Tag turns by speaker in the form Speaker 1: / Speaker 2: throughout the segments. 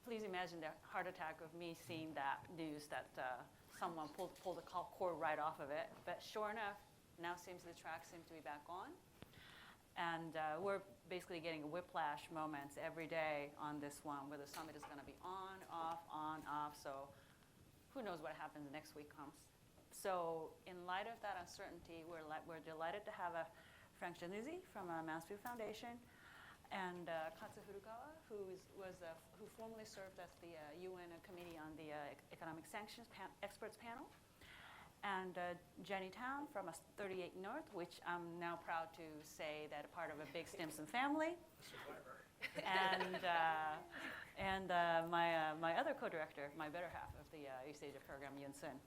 Speaker 1: please imagine the heart attack of me seeing that news that someone pulled the cord right off of it. But sure enough, now seems the track seems to be back on. And we're basically getting whiplash moments every day on this one, where the summit is going to be on, off. So who knows what happens next week comes. So in light of that uncertainty, we're delighted to have Frank JANNUZI from Mansfield Foundation, and KATSU FURUKAWA, who formerly served as the UN Committee on the Economic Sanctions Experts Panel, and Jenny Town from 38 North, which I'm now proud to say that a part of a big Stimson family. And my other co-director, my better half of the East Asia program, Yun-Sun.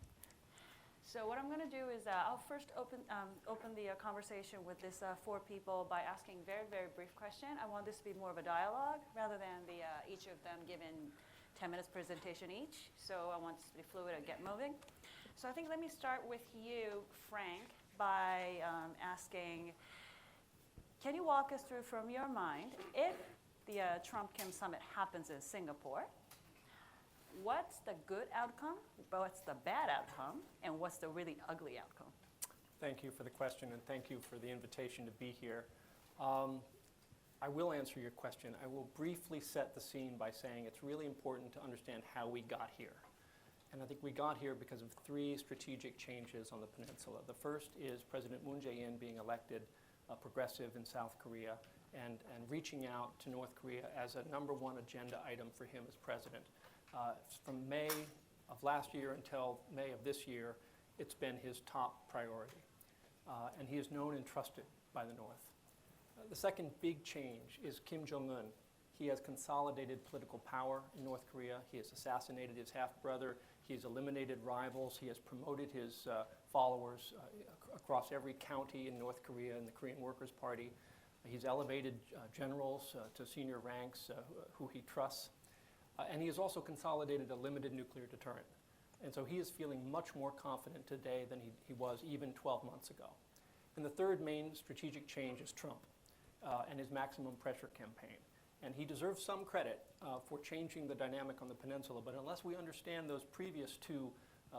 Speaker 1: So what I'm going to do is I'll first open the conversation with these four people by asking very, very brief question. I want this to be more of a dialogue rather than each of them giving 10 minutes presentation each. So I want this to be fluid and get moving. So I think let me start with you, Frank, by asking, can you walk us through from your mind, if the Trump-Kim summit happens in Singapore, what's the good outcome, what's the bad outcome, and what's the really ugly outcome?
Speaker 2: Thank you for the question, and thank you for the invitation to be here. I will answer your question. I will briefly set the scene by saying it's really important to understand how we got here. And I think we got here because of three strategic changes on the peninsula. The first is President Moon Jae-in being elected progressive in South Korea and reaching out to North Korea as a #1 agenda item for him as president. From May of last year until May of this year, it's been his top priority. And he is known and trusted by the North. The second big change is Kim Jong-un. He has consolidated political power in North Korea. He has assassinated his half-brother. He has eliminated rivals. He has promoted his followers across every county in North Korea and the Korean Workers' Party. He's elevated generals to senior ranks who he trusts. And he has also consolidated a limited nuclear deterrent. And so he is feeling much more confident today than he was even 12 months ago. And the third main strategic change is Trump and his maximum pressure campaign. And he deserves some credit for changing the dynamic on the peninsula, but unless we understand those previous two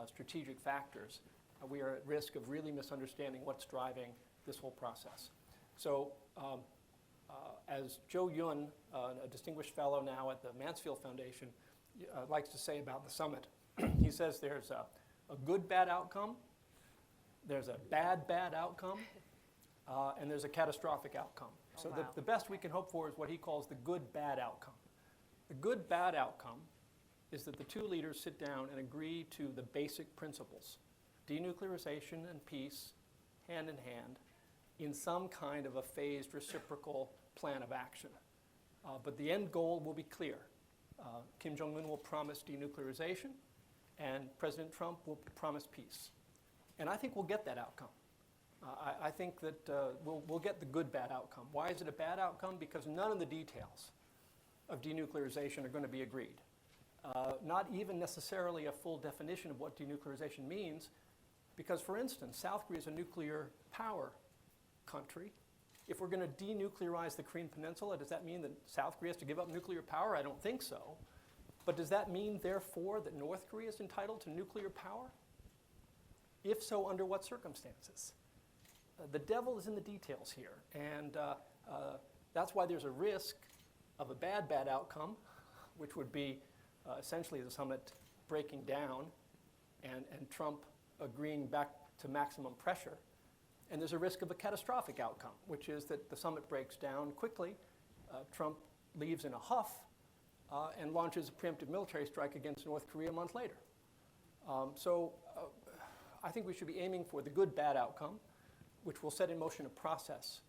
Speaker 2: strategic factors, we are at risk of really misunderstanding what's driving this whole process. So as Joe Yun, a distinguished fellow now at the Mansfield Foundation, likes to say about the summit, he says there's a good bad outcome, there's a bad outcome, and there's a catastrophic outcome. So
Speaker 1: wow.
Speaker 2: the best we can hope for is what he calls the good bad outcome. The good bad outcome is that the two leaders sit down and agree to the basic principles, denuclearization and peace, hand in hand, in some kind of a phased reciprocal plan of action. But the end goal will be clear. Kim Jong-un will promise denuclearization, and President Trump will promise peace. And I think we'll get that outcome. I think that we'll get the good bad outcome. Why is it a bad outcome? Because none of the details of denuclearization are going to be agreed. Not even necessarily a full definition of what denuclearization means, because, for instance, South Korea is a nuclear power country. If we're going to denuclearize the Korean Peninsula, does that mean that South Korea has to give up nuclear power? I don't think so. But does that mean, therefore, that North Korea is entitled to nuclear power? If so, under what circumstances? The devil is in the details here, and that's why there's a risk of a bad outcome, which would be essentially the summit breaking down and Trump agreeing back to maximum pressure. And there's a risk of a catastrophic outcome, which is that the summit breaks down quickly, Trump leaves in a huff, and launches a preemptive military strike against North Korea a month later. So I think we should be aiming for the good bad outcome, which will set in motion a process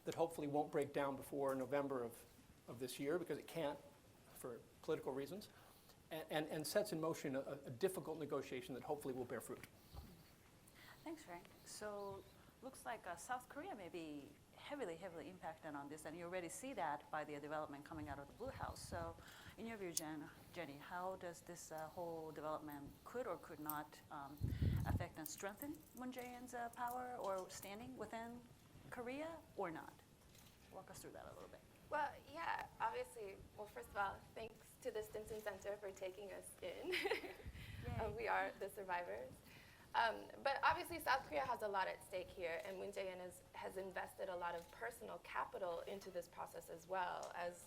Speaker 2: that hopefully won't break down before November of this year, because it can't for political reasons, and sets in motion a difficult negotiation that hopefully will bear fruit.
Speaker 1: Thanks, Frank. So looks like South Korea may be heavily impacted on this, and you already see that by the development coming out of the Blue House. So in your view, Jenny, how does this whole development could or could not affect and strengthen Moon Jae-in's power or standing within Korea or not? Walk us through that a little bit.
Speaker 3: Well, yeah, obviously, well, first of all, thanks to the Stimson Center for taking us in. We are the survivors. But obviously, South Korea has a lot at stake here, and Moon Jae-in has invested a lot of personal capital into this process as well. As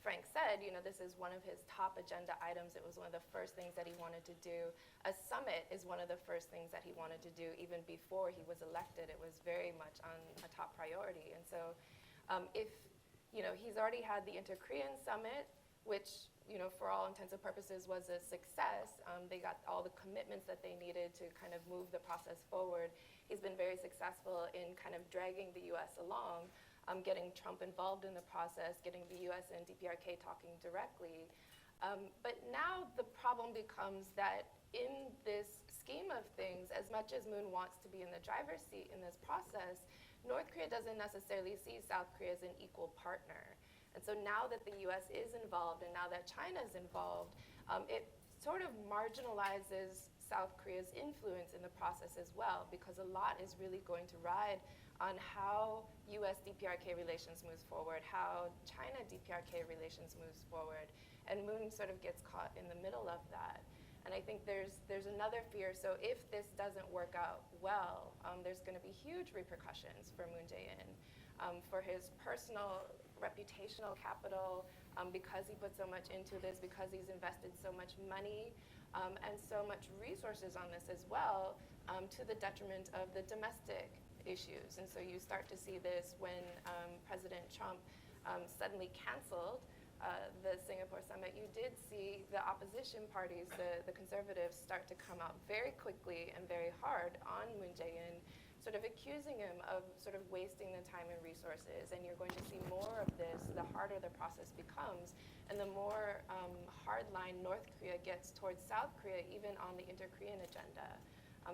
Speaker 3: Frank said, this is one of his top agenda items. It was one of the first things that he wanted to do. A summit is one of the first things that he wanted to do even before he was elected. It was very much on a top priority. And so if, he's already had the Inter-Korean Summit, which, for all intents and purposes was a success. They got all the commitments that they needed to kind of move the process forward. He's been very successful in kind of dragging the US along, getting Trump involved in the process, getting the US and DPRK talking directly. But now the problem becomes that in this scheme of things, as much as Moon wants to be in the driver's seat in this process, North Korea doesn't necessarily see South Korea as an equal partner. And so now that the US is involved and now that China is involved, it sort of marginalizes South Korea's influence in the process as well, because a lot is really going to ride on how US DPRK relations moves forward, how China DPRK relations moves forward, and Moon sort of gets caught in the middle of that. And I think there's another fear. So if this doesn't work out well, there's going to be huge repercussions for Moon Jae-in, for his personal reputational capital, because he put so much into this, because he's invested so much money and so much resources on this as well, to the detriment of the domestic issues. And so you start to see this when President Trump suddenly canceled the Singapore summit. You did see the opposition parties, the conservatives, start to come out very quickly and very hard on Moon Jae-in, sort of accusing him of sort of wasting the time and resources. And you're going to see more of this the harder the process becomes, and the more hardline North Korea gets towards South Korea, even on the inter-Korean agenda,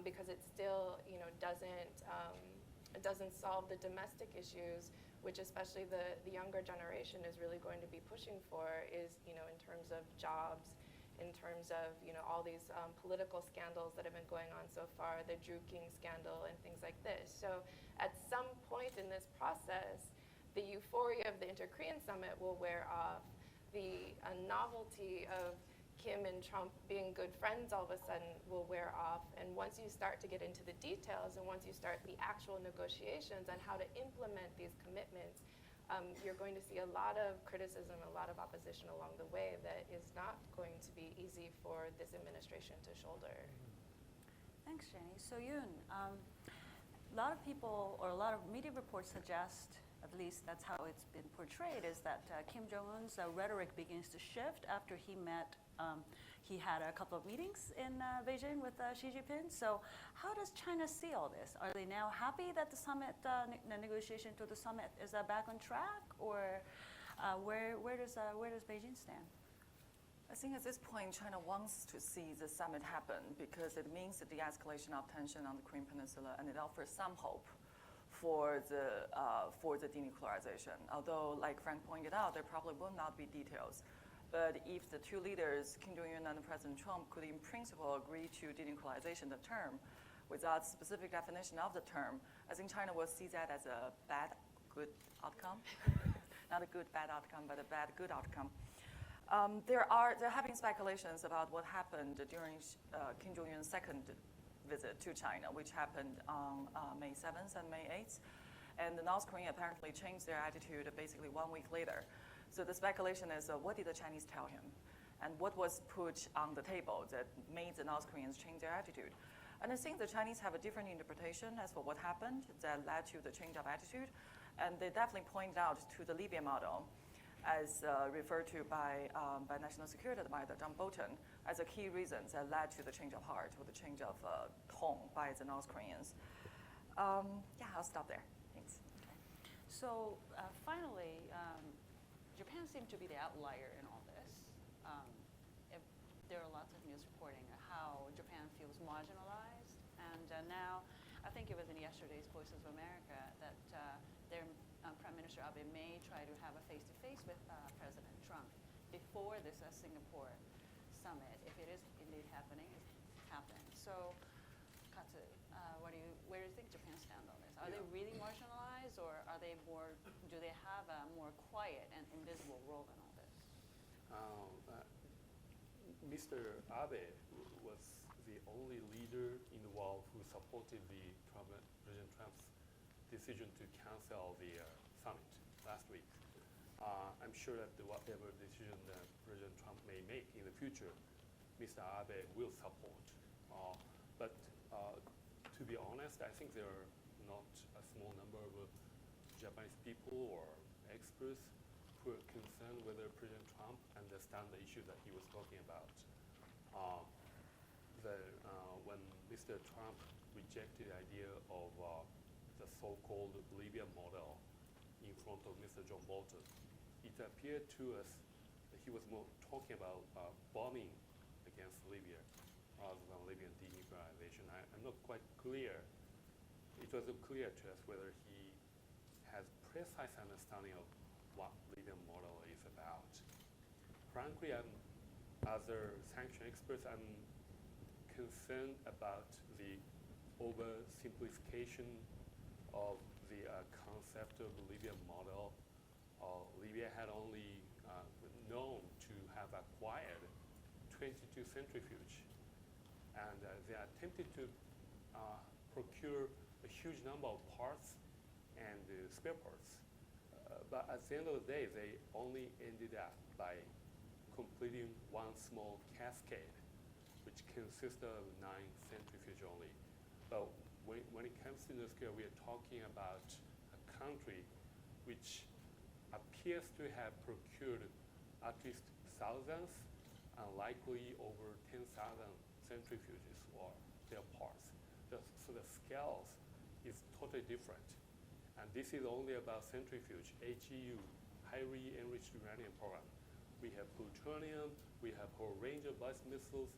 Speaker 3: because it still doesn't solve the domestic issues, which especially the younger generation is really going to be pushing for, is in terms of jobs, in terms of all these political scandals that have been going on so far, the Drew King scandal and things like this. So at some point in this process, the euphoria of the Inter-Korean Summit will wear off. The novelty of Kim and Trump being good friends all of a sudden will wear off. And once you start to get into the details, and once you start the actual negotiations on how to implement these commitments, you're going to see a lot of criticism, a lot of opposition along the way that is not going to be easy for this administration to shoulder.
Speaker 1: Thanks, Jenny. So Yoon, a lot of people, or a lot of media reports suggest, at least that's how it's been portrayed, is that Kim Jong-un's rhetoric begins to shift after he had a couple of meetings in Beijing with Xi Jinping. So how does China see all this? Are they now happy that the summit, the negotiation to the summit is back on track, or where does Beijing stand?
Speaker 4: I think at this point, China wants to see the summit happen because it means the de-escalation of tension on the Korean Peninsula, and it offers some hope for the denuclearization. Although, like Frank pointed out, there probably will not be details. But if the two leaders, Kim Jong-un and President Trump, could in principle agree to denuclearization, the term, without specific definition of the term, I think China will see that as a bad, good outcome. Not a good, bad outcome, but a bad, good outcome. There have been speculations about what happened during Kim Jong-un's second visit to China, which happened on May 7th and May 8th. And the North Koreans apparently changed their attitude basically 1 week later. So the speculation is, what did the Chinese tell him? And what was put on the table that made the North Koreans change their attitude? And I think the Chinese have a different interpretation as for what happened that led to the change of attitude. And they definitely point out to the Libya model, as referred to by National Security Advisor John Bolton, as a key reason that led to the change of heart or the change of tone by the North Koreans. Yeah, I'll stop there. Thanks.
Speaker 1: Okay. So finally, Japan seemed to be the outlier in all this. There are lots of news reporting how Japan feels marginalized, and now I think it was in yesterday's Voice of America that their Prime Minister Abe may try to have a face-to-face with President Trump before this Singapore summit, if it is indeed happening. So, KATSU, where do you think Japan stands on this? Are they really marginalized, or are they more? Do they have a more quiet and invisible role in all this?
Speaker 5: Mr. Abe was the only leader in the world who supported President Trump's decision to cancel the summit last week. I'm sure that whatever decision that President Trump may make in the future, Mr. Abe will support. But to be honest, I think there are not a small number of Japanese people or experts who are concerned whether President Trump understands the issue that he was talking about. When Mr. Trump rejected the idea of the so-called Libya model in front of Mr. John Bolton, it appeared to us that he was more talking about bombing against Libya rather than Libyan denuclearization. I'm not quite clear. It wasn't clear to us whether he has precise understanding of what Libyan model is about. Frankly, other sanction experts, I'm concerned about the oversimplification of the concept of the Libyan model. Libya had only known to have acquired 22 centrifuge, and they attempted to procure a huge number of parts and spare parts. But at the end of the day, they only ended up by completing one small cascade, which consists of 9 centrifuge only. But when it comes to nuclear, we are talking about a country which appears to have procured at least thousands and likely over 10,000 centrifuges or their parts. So the scales is totally different. And this is only about centrifuge, HEU, highly enriched uranium program. We have plutonium, we have a whole range of ballistic missiles,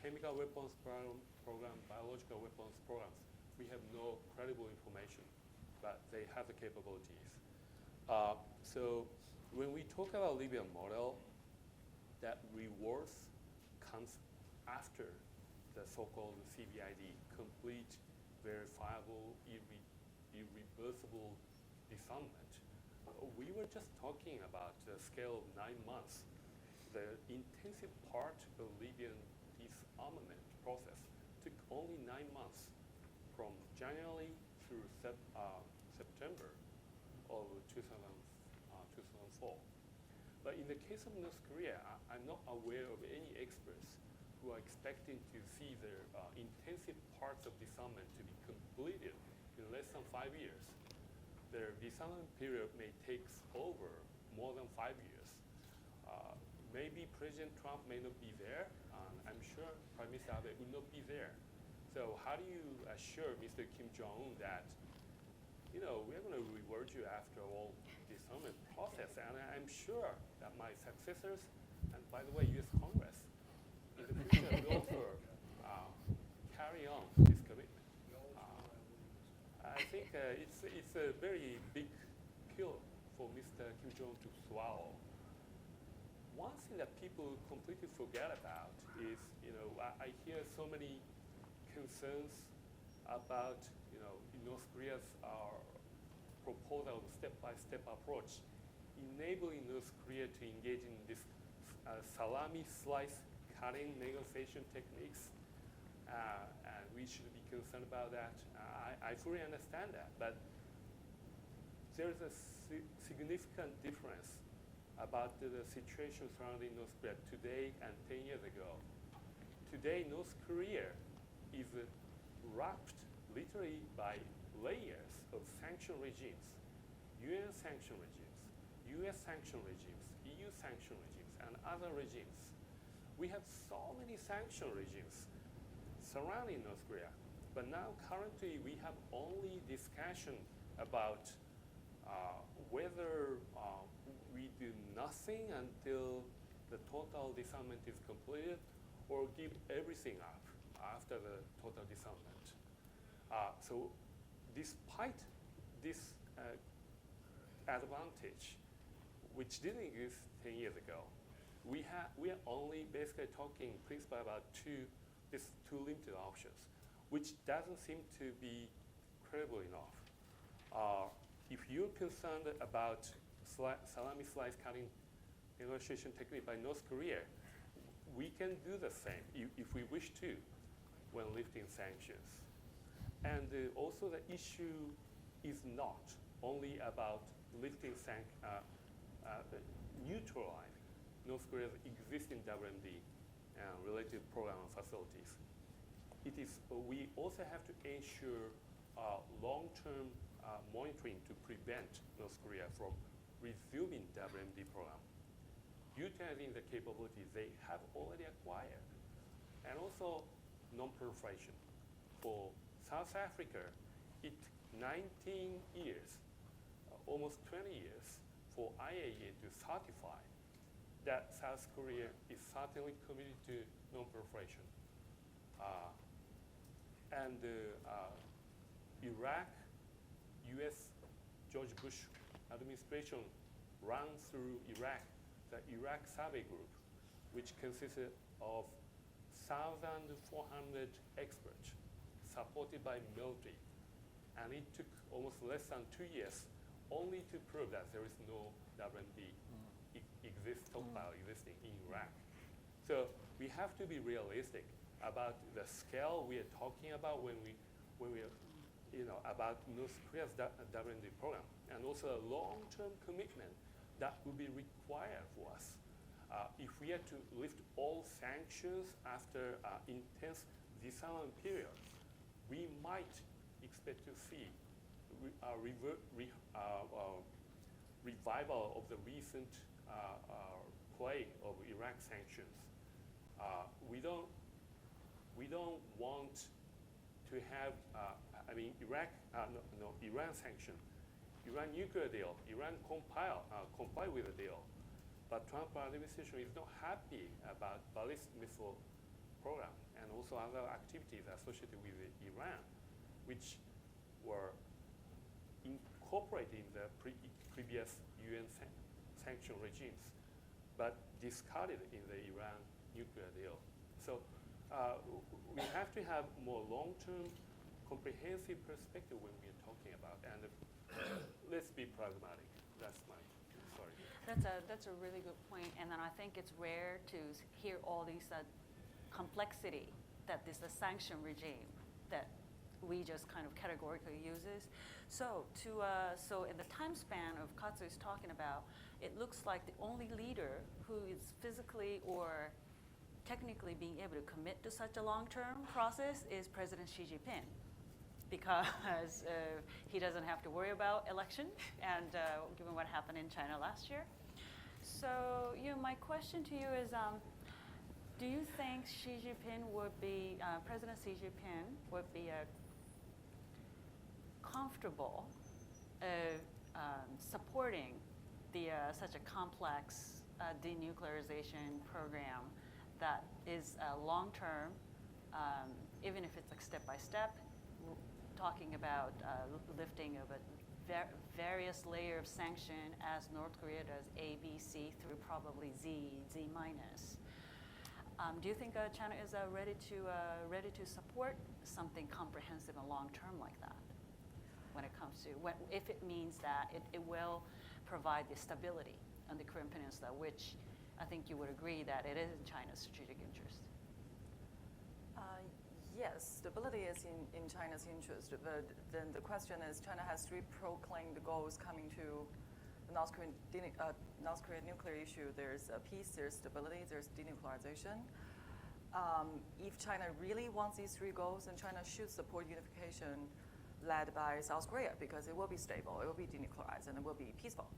Speaker 5: chemical weapons program, biological weapons programs. We have no credible information, but they have the capabilities. So when we talk about Libyan model, that rewards comes after the so-called CVID, complete, verifiable, irreversible disarmament. We were just talking about the scale of 9 months. The intensive part of Libyan disarmament process took only 9 months, from January through September of 2004. But in the case of North Korea, I'm not aware of any experts who are expecting to see their intensive parts of disarmament to be completed in less than 5 years. Their disarmament period may take over more than 5 years. Maybe President Trump may not be there, and I'm sure Prime Minister Abe will not be there. So how do you assure Mr. Kim Jong-un that, we're going to reward you after all disarmament process? And I'm sure that my successors, and by the way, U.S. Congress, in the future will also carry on this commitment. I think it's a very big pill for Mr. Kim Jong-un to swallow. One thing that people completely forget about is, I hear so many concerns about, North Korea's proposal of step-by-step approach, enabling North Korea to engage in this salami slice cutting negotiation techniques, and we should be concerned about that. I fully understand that, but there's a significant difference about the situation surrounding North Korea today and 10 years ago. Today, North Korea is wrapped literally by layers of sanction regimes, UN sanction regimes, US sanction regimes, EU sanction regimes, and other regimes. We have so many sanction regimes surrounding North Korea, but now currently we have only discussion about whether we do nothing until the total disarmament is completed, or give everything up after the total disarmament. So despite this advantage, which didn't exist 10 years ago, we are only basically talking principally about these two limited options, which doesn't seem to be credible enough. If you're concerned about salami slice cutting negotiation technique by North Korea, we can do the same if we wish to when lifting sanctions. And also the issue is not only about lifting neutralize North Korea's existing WMD related program and facilities. It is, we also have to ensure long-term monitoring to prevent North Korea from resuming WMD program, utilizing the capabilities they have already acquired, and also non-proliferation. For South Africa, it 19 years, almost 20 years, for IAEA to certify that South Korea is certainly committed to non-proliferation. And Iraq, U.S. George Bush administration ran through Iraq, the Iraq Survey Group, which consisted of 1,400 experts supported by military. And it took almost less than 2 years only to prove that there is no WMD stockpile existing in Iraq. So we have to be realistic about the scale we are talking about when we about North Korea's WMD program, and also a long-term commitment that will be required for us. If we are to lift all sanctions after intense disarmament period, we might expect to see revival of the recent play of Iraq sanctions. We don't want to have, Iran sanction, Iran nuclear deal, Iran comply with the deal. But Trump administration is not happy about ballistic missile program and also other activities associated with Iran, which were incorporated in the previous UN sanction regimes, but discarded in the Iran nuclear deal. So we have to have more long-term, comprehensive perspective when we are talking about, and let's be pragmatic. That's my sorry.
Speaker 1: That's a really good point, and then I think it's rare to hear all these complexity that this the sanction regime that we just kind of categorically uses. So so in the time span of KATSU is talking about, it looks like the only leader who is physically or technically being able to commit to such a long-term process is President Xi Jinping, because he doesn't have to worry about election, and given what happened in China last year. So my question to you is, do you think Xi Jinping would be, President Xi Jinping would be comfortable supporting such a complex denuclearization program that is long-term, even if it's like step-by-step, talking about lifting of a various layer of sanction as North Korea does A, B, C through probably Z minus. Do you think China is ready to support something comprehensive and long-term like that when it comes to, if it means that it will provide the stability on the Korean Peninsula, which I think you would agree that it is in China's strategic interest?
Speaker 4: Yes, stability is in China's interest, but then the question is, China has three proclaimed goals coming to the North Korean nuclear issue. There's peace, there's stability, there's denuclearization. If China really wants these three goals, then China should support unification led by South Korea, because it will be stable, it will be denuclearized, and it will be peaceful.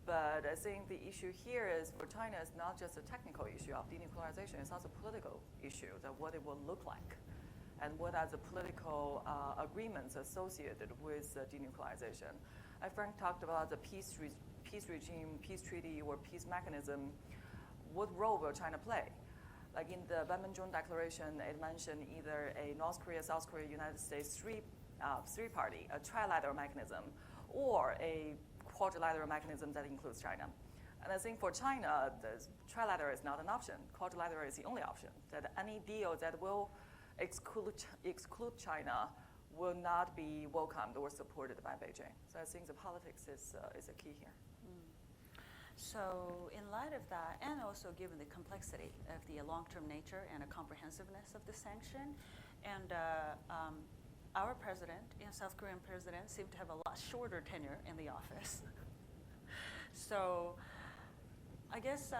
Speaker 4: But I think the issue here is, for China, it's not just a technical issue of denuclearization, it's also a political issue, that what it will look like, and what are the political agreements associated with denuclearization. Frank talked about the peace regime, peace treaty, or peace mechanism. What role will China play? Like in the Banmanjung Declaration, it mentioned either a North Korea, South Korea, United States three-party, a trilateral mechanism, or a quadrilateral mechanism that includes China. And I think for China, the trilateral is not an option. Quadrilateral is the only option. That any deal that will exclude China will not be welcomed or supported by Beijing. So I think the politics is a key here.
Speaker 1: So in light of that, and also given the complexity of the long-term nature and the comprehensiveness of the sanction, and our president and South Korean president seem to have a lot shorter tenure in the office. So I guess,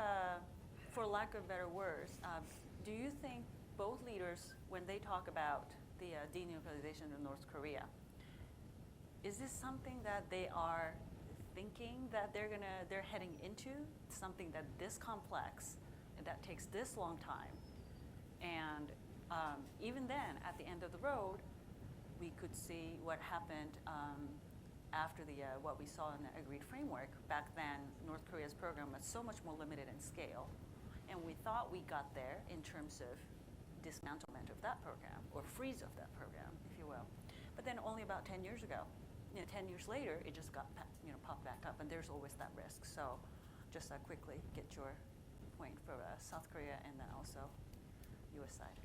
Speaker 1: for lack of better words, do you think both leaders, when they talk about the denuclearization of North Korea, is this something that they are thinking that they're heading into, something that this complex and that takes this long time? And even then, at the end of the road, we could see what happened after what we saw in the agreed framework. Back then, North Korea's program was so much more limited in scale, and we thought we got there in terms of dismantlement of that program, or freeze of that program, if you will. But then only about 10 years ago, 10 years later, it just got popped back up, and there's always that risk. So just quickly get your point for South Korea and then also U.S. side.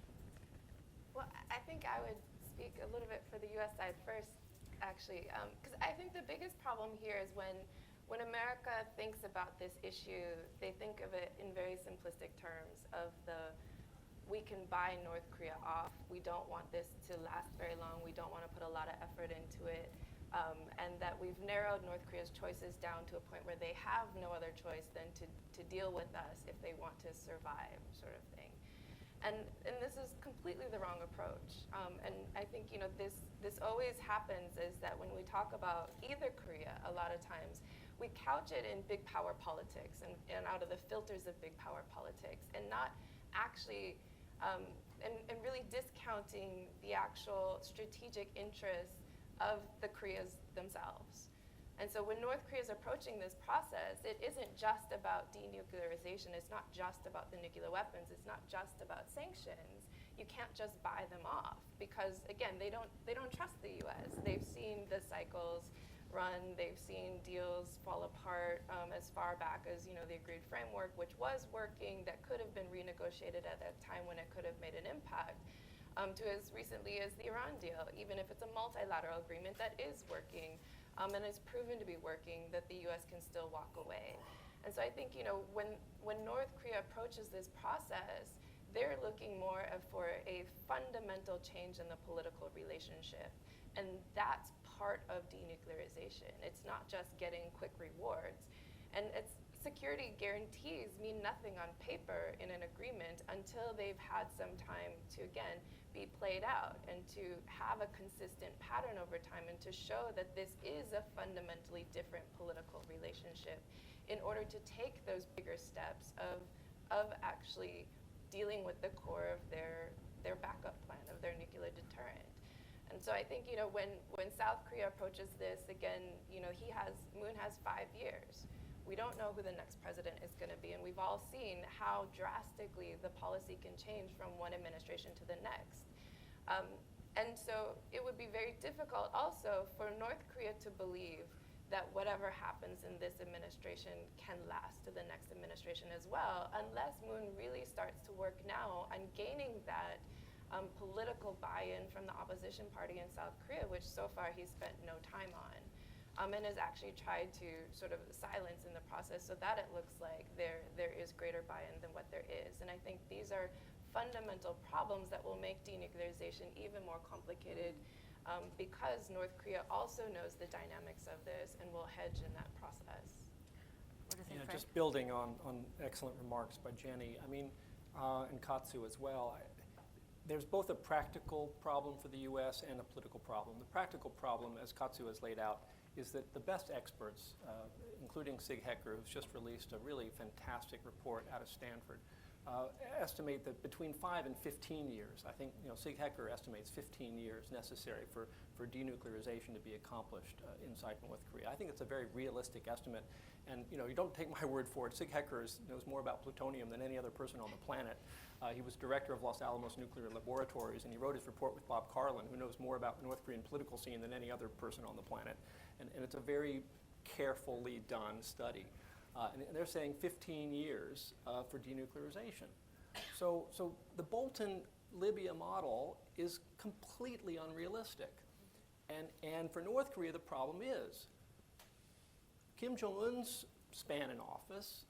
Speaker 3: Well, I think I would speak a little bit for the U.S. side first, actually, because I think the biggest problem here is when America thinks about this issue, they think of it in very simplistic terms of we can buy North Korea off. We don't want this to last very long. We don't want to put a lot of effort into it. And that we've narrowed North Korea's choices down to a point where they have no other choice than to deal with us if they want to survive, sort of thing. And this is completely the wrong approach. And I think this always happens is that when we talk about either Korea, a lot of times we couch it in big power politics and out of the filters of big power politics, and not actually and really discounting the actual strategic interests of the Koreas themselves. And so when North Korea is approaching this process, it isn't just about denuclearization. It's not just about the nuclear weapons. It's not just about sanctions. You can't just buy them off because, again, they don't trust the U.S. They've seen the cycles run. They've seen deals fall apart as far back as the agreed framework, which was working, that could have been renegotiated at a time when it could have made an impact. To as recently as the Iran deal, even if it's a multilateral agreement that is working and is proven to be working, that the U.S. can still walk away. And so I think when North Korea approaches this process, they're looking more for a fundamental change in the political relationship, and that's part of denuclearization. It's not just getting quick rewards, and security guarantees mean nothing on paper in an agreement until they've had some time to, again, be played out and to have a consistent pattern over time and to show that this is a fundamentally different political relationship in order to take those bigger steps of actually dealing with the core of their backup plan, of their nuclear deterrent. And so I think when South Korea approaches this, again, Moon has 5 years. We don't know who the next president is going to be, and we've all seen how drastically the policy can change from one administration to the next. And so it would be very difficult also for North Korea to believe that whatever happens in this administration can last to the next administration as well, unless Moon really starts to work now on gaining that political buy-in from the opposition party in South Korea, which so far he's spent no time on. And has actually tried to sort of silence in the process so that it looks like there is greater buy-in than what there is. And I think these are fundamental problems that will make denuclearization even more complicated because North Korea also knows the dynamics of this and will hedge in that process.
Speaker 1: What do you think, Frank?
Speaker 2: Just building on excellent remarks by Jenny, and KATSU as well, there's both a practical problem for the U.S. and a political problem. The practical problem, as KATSU has laid out, is that the best experts, including Sig Hecker, who's just released a really fantastic report out of Stanford, estimate that between 5 and 15 years, I think Sig Hecker estimates 15 years necessary for denuclearization to be accomplished inside North Korea. I think it's a very realistic estimate, and you don't take my word for it. Sig Hecker knows more about plutonium than any other person on the planet. He was director of Los Alamos Nuclear Laboratories, and he wrote his report with Bob Carlin, who knows more about the North Korean political scene than any other person on the planet. And it's a very carefully done study. And they're saying 15 years for denuclearization. So the Bolton-Libya model is completely unrealistic. And for North Korea, the problem is Kim Jong-un's span in office,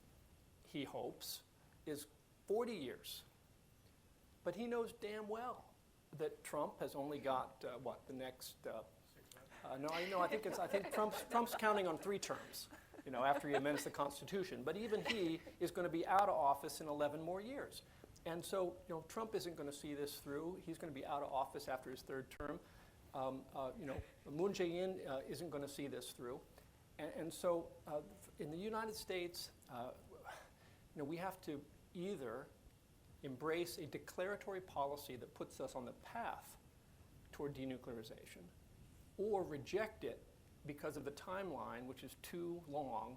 Speaker 2: he hopes, is 40 years. But he knows damn well that Trump has only got, the next, I think Trump's counting on 3 terms, after he amends the Constitution. But even he is going to be out of office in 11 more years. And so, Trump isn't going to see this through. He's going to be out of office after his 3rd term. Moon Jae-in isn't going to see this through. And so in the United States, we have to either embrace a declaratory policy that puts us on the path toward denuclearization, or reject it because of the timeline, which is too long,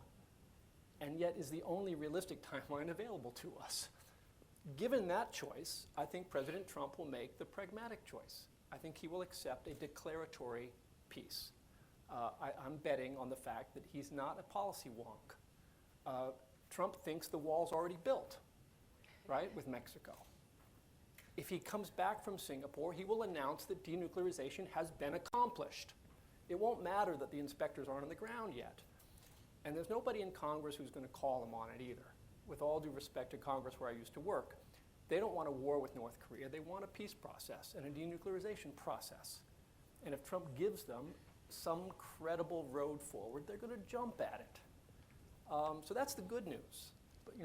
Speaker 2: and yet is the only realistic timeline available to us. Given that choice, I think President Trump will make the pragmatic choice. I think he will accept a declaratory peace. I'm betting on the fact that he's not a policy wonk. Trump thinks the wall's already built, right, with Mexico. If he comes back from Singapore, he will announce that denuclearization has been accomplished. It won't matter that the inspectors aren't on the ground yet. And there's nobody in Congress who's going to call him on it either. With all due respect to Congress where I used to work, they don't want a war with North Korea. They want a peace process and a denuclearization process. And if Trump gives them some credible road forward, they're going to jump at it. So that's the good news.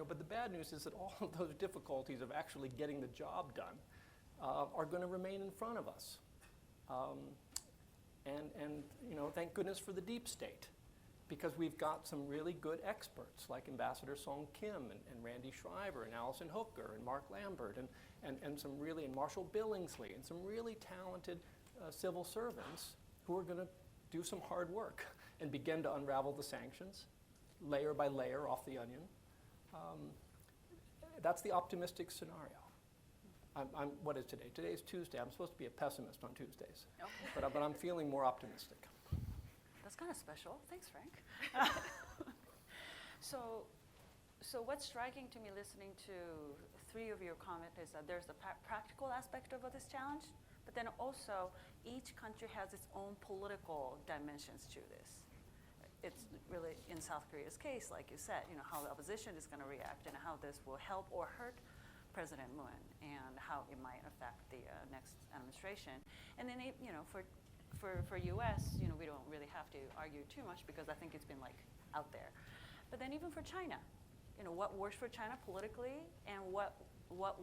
Speaker 2: But the bad news is that all of those difficulties of actually getting the job done are going to remain in front of us. And thank goodness for the deep state, because we've got some really good experts like Ambassador Song Kim and Randy Shriver and Allison Hooker and Mark Lambert and Marshall Billingsley and some really talented civil servants who are going to do some hard work and begin to unravel the sanctions layer by layer off the onion. That's the optimistic scenario. What is today? Today is Tuesday. I'm supposed to be a pessimist on Tuesdays. Okay. But I'm feeling more optimistic.
Speaker 1: That's kind of special. Thanks, Frank. So what's striking to me listening to 3 of your comments is that there's the practical aspect of this challenge, but then also each country has its own political dimensions to this. It's really, in South Korea's case, like you said, how the opposition is going to react and how this will help or hurt President Moon and how it might affect the next administration. And then, for U.S., we don't really have to argue too much because I think it's been out there. But then even for China, what works for China politically and what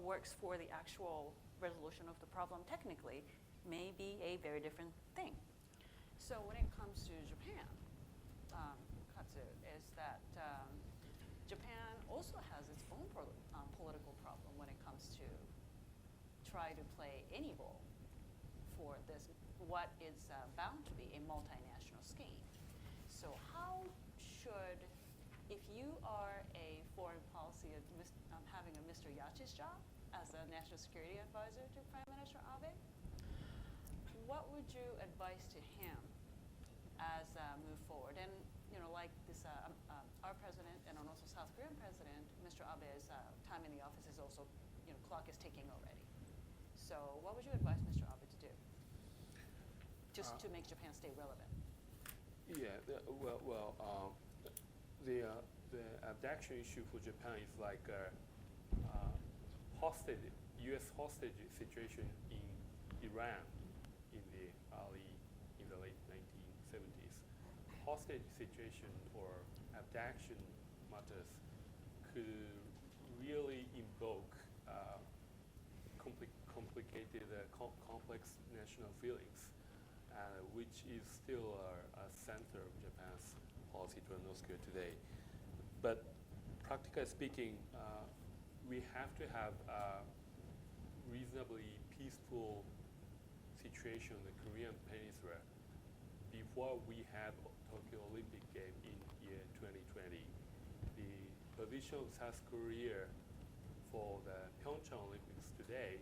Speaker 1: works for the actual resolution of the problem technically may be a very different thing. So when it comes to Japan, KATSU, is that Japan also has its own political problem when it comes to try to play any role for this, what is bound to be a multinational scheme. So how should, if you are a foreign policy, having a Mr. Yachi's job as a national security advisor to Prime Minister Abe, what would you advise to him as move forward? And like this, our president and also South Korean president, Mr. Abe's time in the office is also, clock is ticking already. So what would you advise Mr. Abe to do, just to make Japan stay relevant?
Speaker 5: Yeah, the abduction issue for Japan is like a hostage, U.S. hostage situation in Iran in the late 1970s. Hostage situation or abduction matters could really invoke complicated, complex national feelings, which is still a center of Japan's policy toward North Korea today. But practically speaking, we have to have a reasonably peaceful situation in the Korean Peninsula before we have Tokyo Olympic Game in year 2020. The position of South Korea for the Pyeongchang Olympics today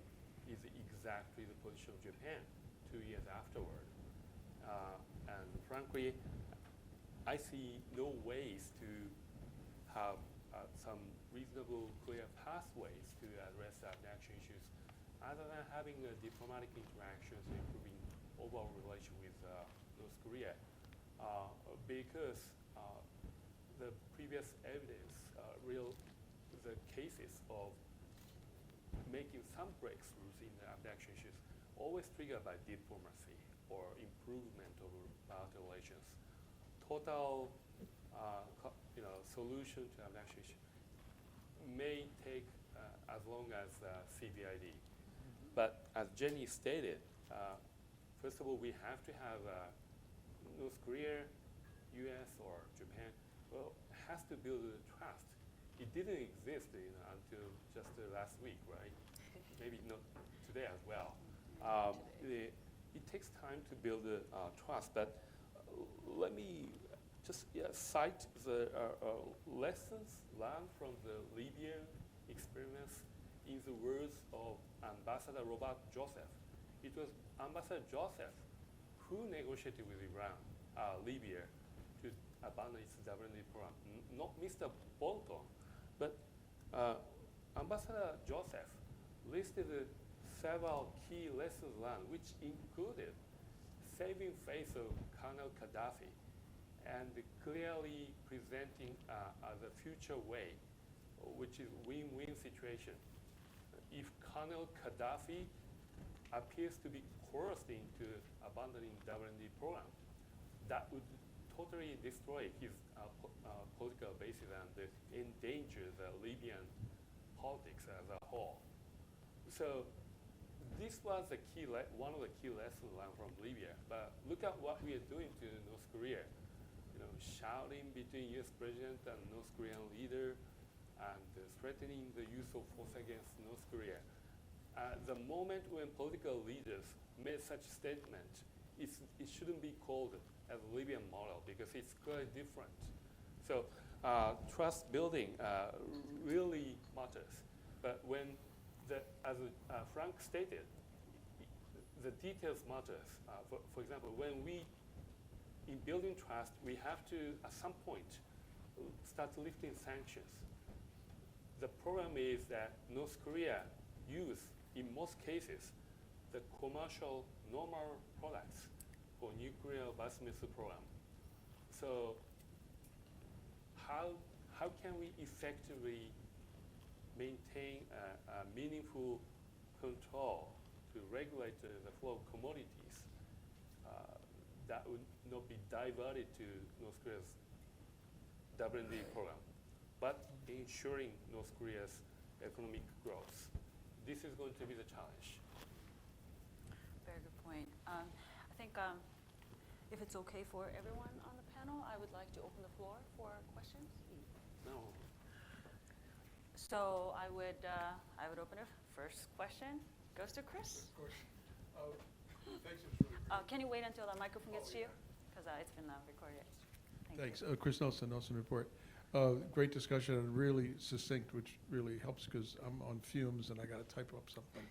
Speaker 5: is exactly the position of Japan 2 years afterward. And frankly, I see no ways to have some reasonable, clear pathways to address the abduction issues other than having diplomatic interactions and improving overall relation with North Korea. Because the previous evidence, the cases of making some breakthroughs in the abduction issues always triggered by diplomacy or improvement of bilateral relations. Total solution to abduction issue may take as long as CVID. But as Jenny stated, first of all, we have to have North Korea, US, or Japan, has to build trust. It didn't exist until just last week, right? Maybe not today as well. It takes time to build trust, but let me just cite the lessons learned from the Libyan experiments in the words of Ambassador Robert Joseph. It was Ambassador Joseph who negotiated with Iran, Libya, to abandon its WMD program. Not Mr. Bolton, but Ambassador Joseph listed several key lessons learned, which included saving face of Colonel Gaddafi and clearly presenting the future way, which is win-win situation. If Colonel Gaddafi appears to be coerced into abandoning WMD program, that would totally destroy his political basis and endanger the Libyan politics as a whole. So this was one of the key lessons learned from Libya. But look at what we are doing to North Korea. Shouting between U.S. president and North Korean leader, and threatening the use of force against North Korea. The moment when political leaders made such statement, it shouldn't be called as a Libyan model because it's quite different. So trust building really matters. But when, as Frank stated, the details matters. For example, in building trust, we have to, at some point, start lifting sanctions. The problem is that North Korea use, in most cases, the commercial normal products for nuclear ballistic missile program. So how can we effectively maintain a meaningful control to regulate the flow of commodities that would not be diverted to North Korea's WMD program, but ensuring North Korea's economic growth? This is going to be the challenge.
Speaker 1: Very good point. I think if it's okay for everyone on the panel, I would like to open the floor for questions.
Speaker 5: No.
Speaker 1: So I would open it. First question goes to Chris.
Speaker 6: Of course. Thanks. It was really great.
Speaker 1: Can you wait until the microphone gets to you? Because it's been recorded.
Speaker 6: Thanks. Chris Nelson, Nelson Report. Great discussion and really succinct, which really helps because I'm on fumes and I got to type up something.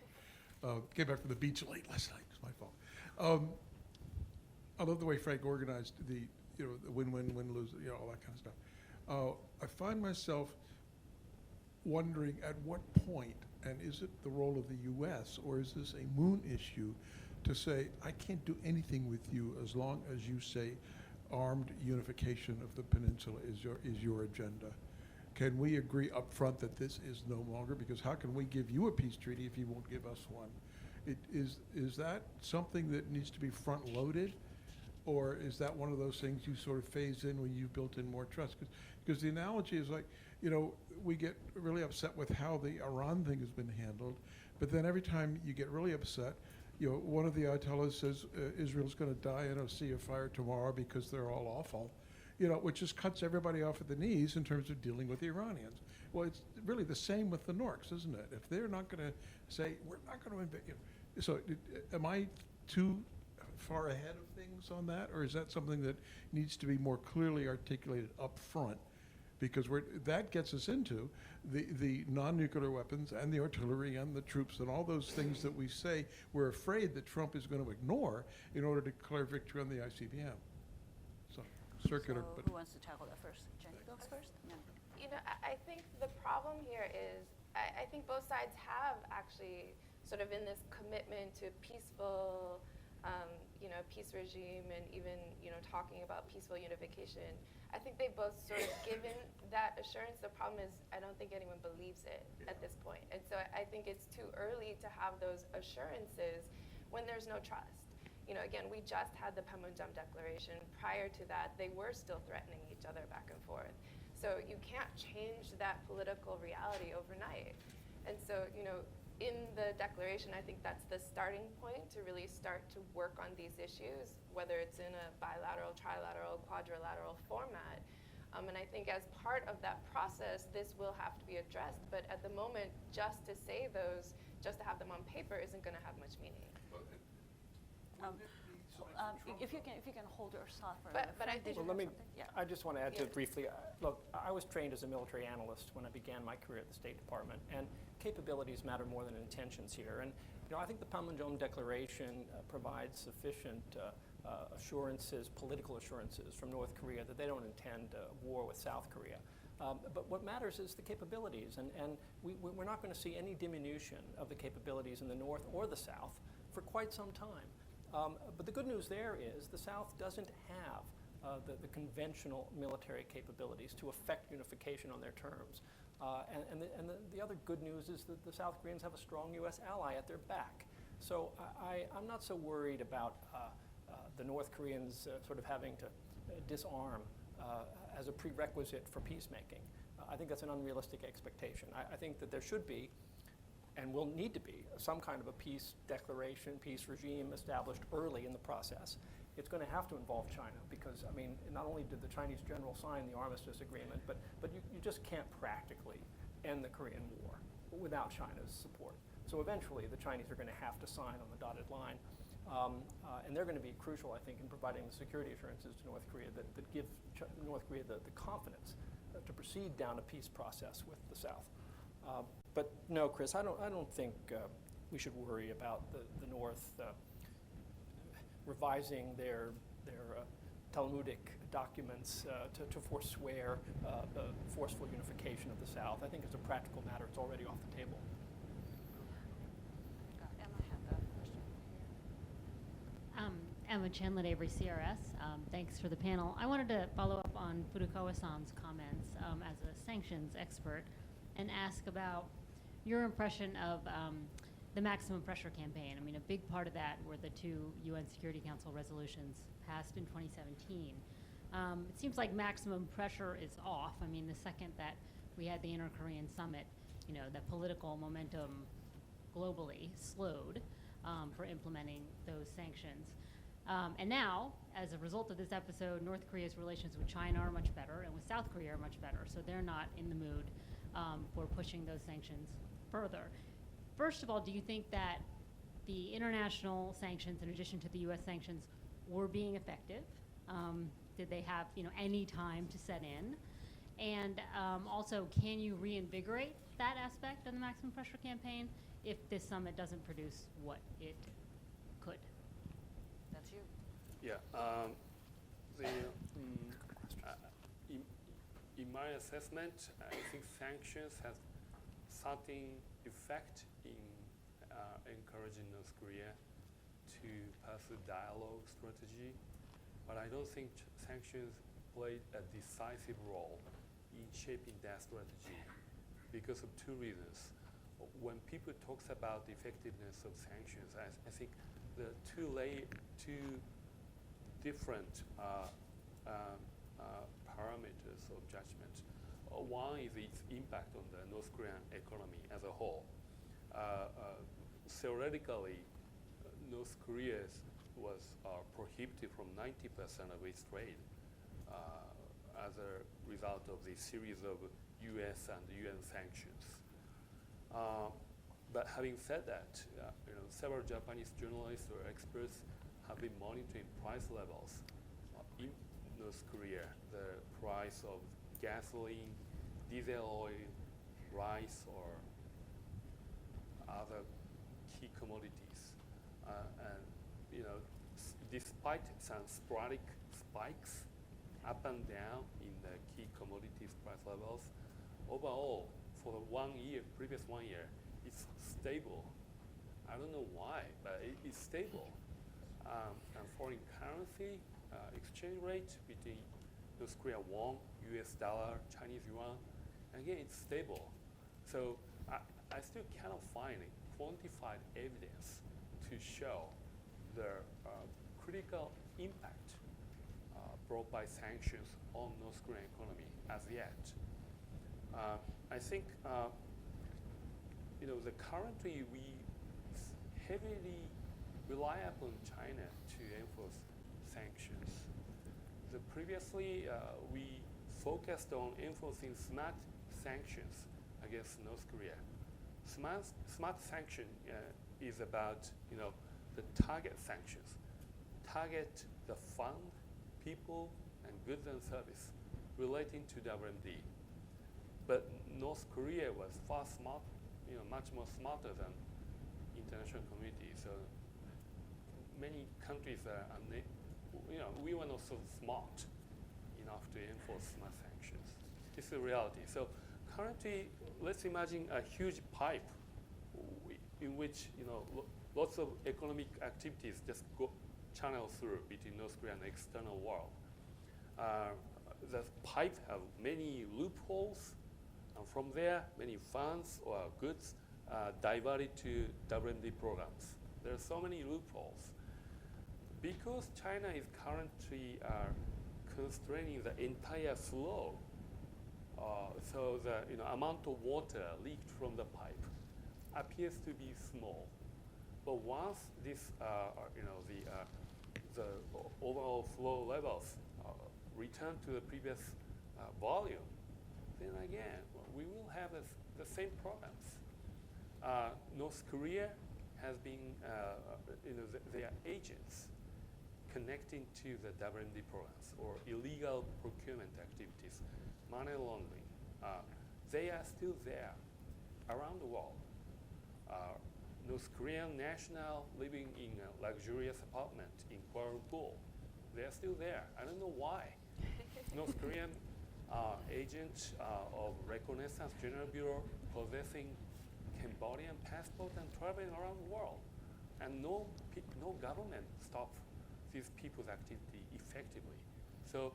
Speaker 6: Came back from the beach late last night. It's my fault. I love the way Frank organized the win-win, win-lose, all that kind of stuff. I find myself wondering at what point, and is it the role of the U.S. or is this a moon issue to say, I can't do anything with you as long as you say armed unification of the peninsula is your agenda? Can we agree up front that this is no longer? Because how can we give you a peace treaty if you won't give us one? Is that something that needs to be front-loaded? Or is that one of those things you sort of phase in when you've built in more trust? Because the analogy is like, we get really upset with how the Iran thing has been handled, but then every time you get really upset, one of the Ayatollahs says Israel's going to die in a sea of fire tomorrow because they're all awful, which just cuts everybody off at the knees in terms of dealing with the Iranians. Well, it's really the same with the Norks, isn't it? If they're not going to say, we're not going to invade, so am I too far ahead of things on that, or is that something that needs to be more clearly articulated up front? Because that gets us into the non-nuclear weapons and the artillery and the troops and all those things that we say we're afraid that Trump is going to ignore in order to declare victory on the ICBM. So, circular.
Speaker 1: So
Speaker 6: but
Speaker 1: who wants to tackle that first? Jenny goes first? Yeah.
Speaker 3: I think the problem here is I think both sides have actually sort of in this commitment to peaceful peace regime and even, talking about peaceful unification. I think they've both sort of given that assurance. The problem is I don't think anyone believes it at this point. And so I think it's too early to have those assurances when there's no trust. Again, we just had the Panmunjom Declaration. Prior to that, they were still threatening each other back and forth. So you can't change that political reality overnight. And so, in the declaration, I think that's the starting point to really start to work on these issues, whether it's in a bilateral, trilateral, quadrilateral format. And I think as part of that process, this will have to be addressed. But at the moment, just to say those, just to have them on paper isn't going to have much meaning.
Speaker 1: If you can hold your thought for
Speaker 3: But I think-
Speaker 1: did you
Speaker 2: Well,
Speaker 1: have something? Yeah.
Speaker 2: I just want to add to
Speaker 3: Yeah.
Speaker 2: it briefly. Look, I was trained as a military analyst when I began my career at the State Department, and capabilities matter more than intentions here. And I think the Panmunjom Declaration provides sufficient assurances, political assurances from North Korea that they don't intend war with South Korea. But what matters is the capabilities, and we're not going to see any diminution of the capabilities in the North or the South for quite some time. But the good news there is the South doesn't have the conventional military capabilities to effect unification on their terms. And the other good news is that the South Koreans have a strong U.S. ally at their back. So I'm not so worried about the North Koreans sort of having to disarm as a prerequisite for peacemaking. I think that's an unrealistic expectation. I think that there should be, and will need to be, some kind of a peace declaration, peace regime established early in the process. It's going to have to involve China because, not only did the Chinese general sign the armistice agreement, but you just can't practically end the Korean War without China's support. So eventually the Chinese are going to have to sign on the dotted line. And they're going to be crucial, I think, in providing the security assurances to North Korea that give North Korea the confidence to proceed down a peace process with the South. But no, Chris, I don't think we should worry about the North revising their Talmudic documents to forswear the forceful unification of the South. I think as a practical matter, it's already off the table.
Speaker 1: Emma had the question here.
Speaker 7: Emma Chandler, Avery CRS. Thanks for the panel. I wanted to follow up on Furukawa-san's comments as a sanctions expert and ask about your impression of the maximum pressure campaign. A big part of that were the two UN Security Council resolutions passed in 2017. It seems like maximum pressure is off. The second that we had the Inter-Korean Summit, the political momentum globally slowed for implementing those sanctions. And now, as a result of this episode, North Korea's relations with China are much better and with South Korea are much better. So they're not in the mood for pushing those sanctions further. First of all, do you think that the international sanctions, in addition to the U.S. sanctions, were being effective? Did they have any time to set in? And also, can you reinvigorate that aspect of the maximum pressure campaign if this summit doesn't produce what it could?
Speaker 1: That's you.
Speaker 5: Yeah. In my assessment, I think sanctions have something effect in encouraging North Korea to pursue dialogue strategy, but I don't think sanctions played a decisive role in shaping that strategy because of two reasons. When people talk about the effectiveness of sanctions, I think the two different parameters of judgment. One is its impact on the North Korean economy as a whole. Theoretically, North Korea was prohibited from 90% of its trade as a result of the series of U.S. and UN sanctions. But having said that, several Japanese journalists or experts have been monitoring price levels in North Korea, the price of gasoline, diesel oil, rice, or other key commodities. And despite some sporadic spikes up and down in the key commodities price levels, overall, for the previous 1 year, it's stable. I don't know why, but it's stable. and foreign currency exchange rate between North Korea won, US dollar, Chinese yuan. Again, it's stable. So I still cannot find quantified evidence to show the critical impact brought by sanctions on North Korean economy as yet. I think the currently we heavily rely upon China to enforce sanctions. Previously, we focused on enforcing smart sanctions against North Korea. Smart sanction is about the target sanctions, target the fund, people, and goods and service relating to WMD. But North Korea was far smart, much more smarter than international community. So many countries we were not so smart enough to enforce smart sanctions. This is the reality. So currently, let's imagine a huge pipe in which lots of economic activities just go channel through between North Korea and the external world. The pipe have many loopholes, and from there, many funds or goods diverted to WMD programs. There are so many loopholes. Because China is currently constraining the entire flow, so the amount of water leaked from the pipe appears to be small. But once this, the overall flow levels return to the previous volume, then again we will have the same problems. North Korea has been, their agents connecting to the WMD programs or illegal procurement activities, money laundering. They are still there around the world. North Korean national living in a luxurious apartment in Kuala Lumpur, they are still there. I don't know why. North Korean agent of Reconnaissance General Bureau possessing Cambodian passport and traveling around the world, and no government stops these people's activity effectively. So,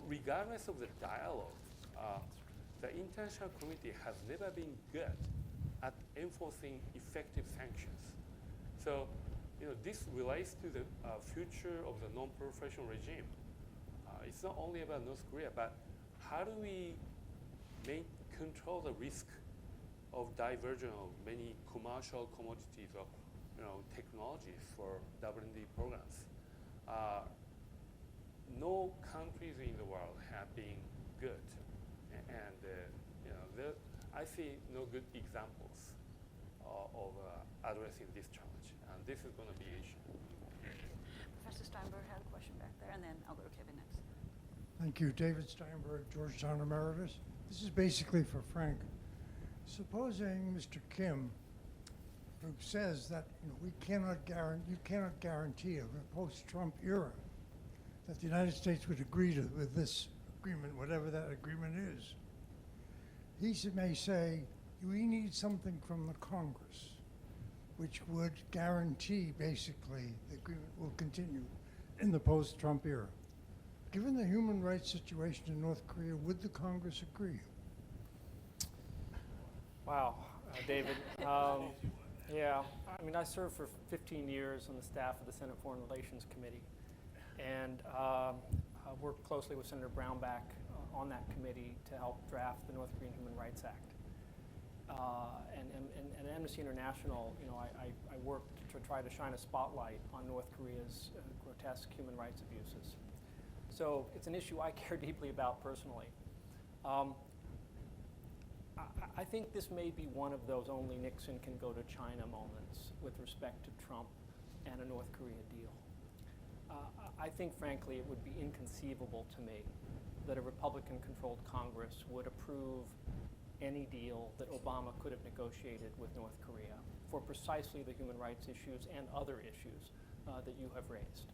Speaker 5: regardless of the dialogue, the international community has never been good at enforcing effective sanctions. So, this relates to the future of the non-proliferation regime. It's not only about North Korea, but how do we control the risk of diversion of many commercial commodities or technologies for WMD programs? No countries in the world have been good, and I see no good examples of addressing this challenge, and this is going to be an issue.
Speaker 1: Professor Steinberg had a question back there, and then I'll go to Kevin next.
Speaker 8: Thank you, David Steinberg, Georgetown Emeritus. This is basically for Frank. Supposing Mr. Kim, who says that you cannot guarantee of a post-Trump era that the United States would agree with this agreement, whatever that agreement is. He may say, we need something from the Congress, which would guarantee, basically, the agreement will continue in the post-Trump era. Given the human rights situation in North Korea, would the Congress agree?
Speaker 2: Wow, David. Yeah, I mean, I served for 15 years on the staff of the Senate Foreign Relations Committee, and I worked closely with Senator Brownback on that committee to help draft the North Korean Human Rights Act. And Amnesty International, I worked to try to shine a spotlight on North Korea's grotesque human rights abuses. So it's an issue I care deeply about personally. I think this may be one of those only Nixon can go to China moments with respect to Trump and a North Korea deal. I think, frankly, it would be inconceivable to me that a Republican-controlled Congress would approve any deal that Obama could have negotiated with North Korea for precisely the human rights issues and other issues that you have raised.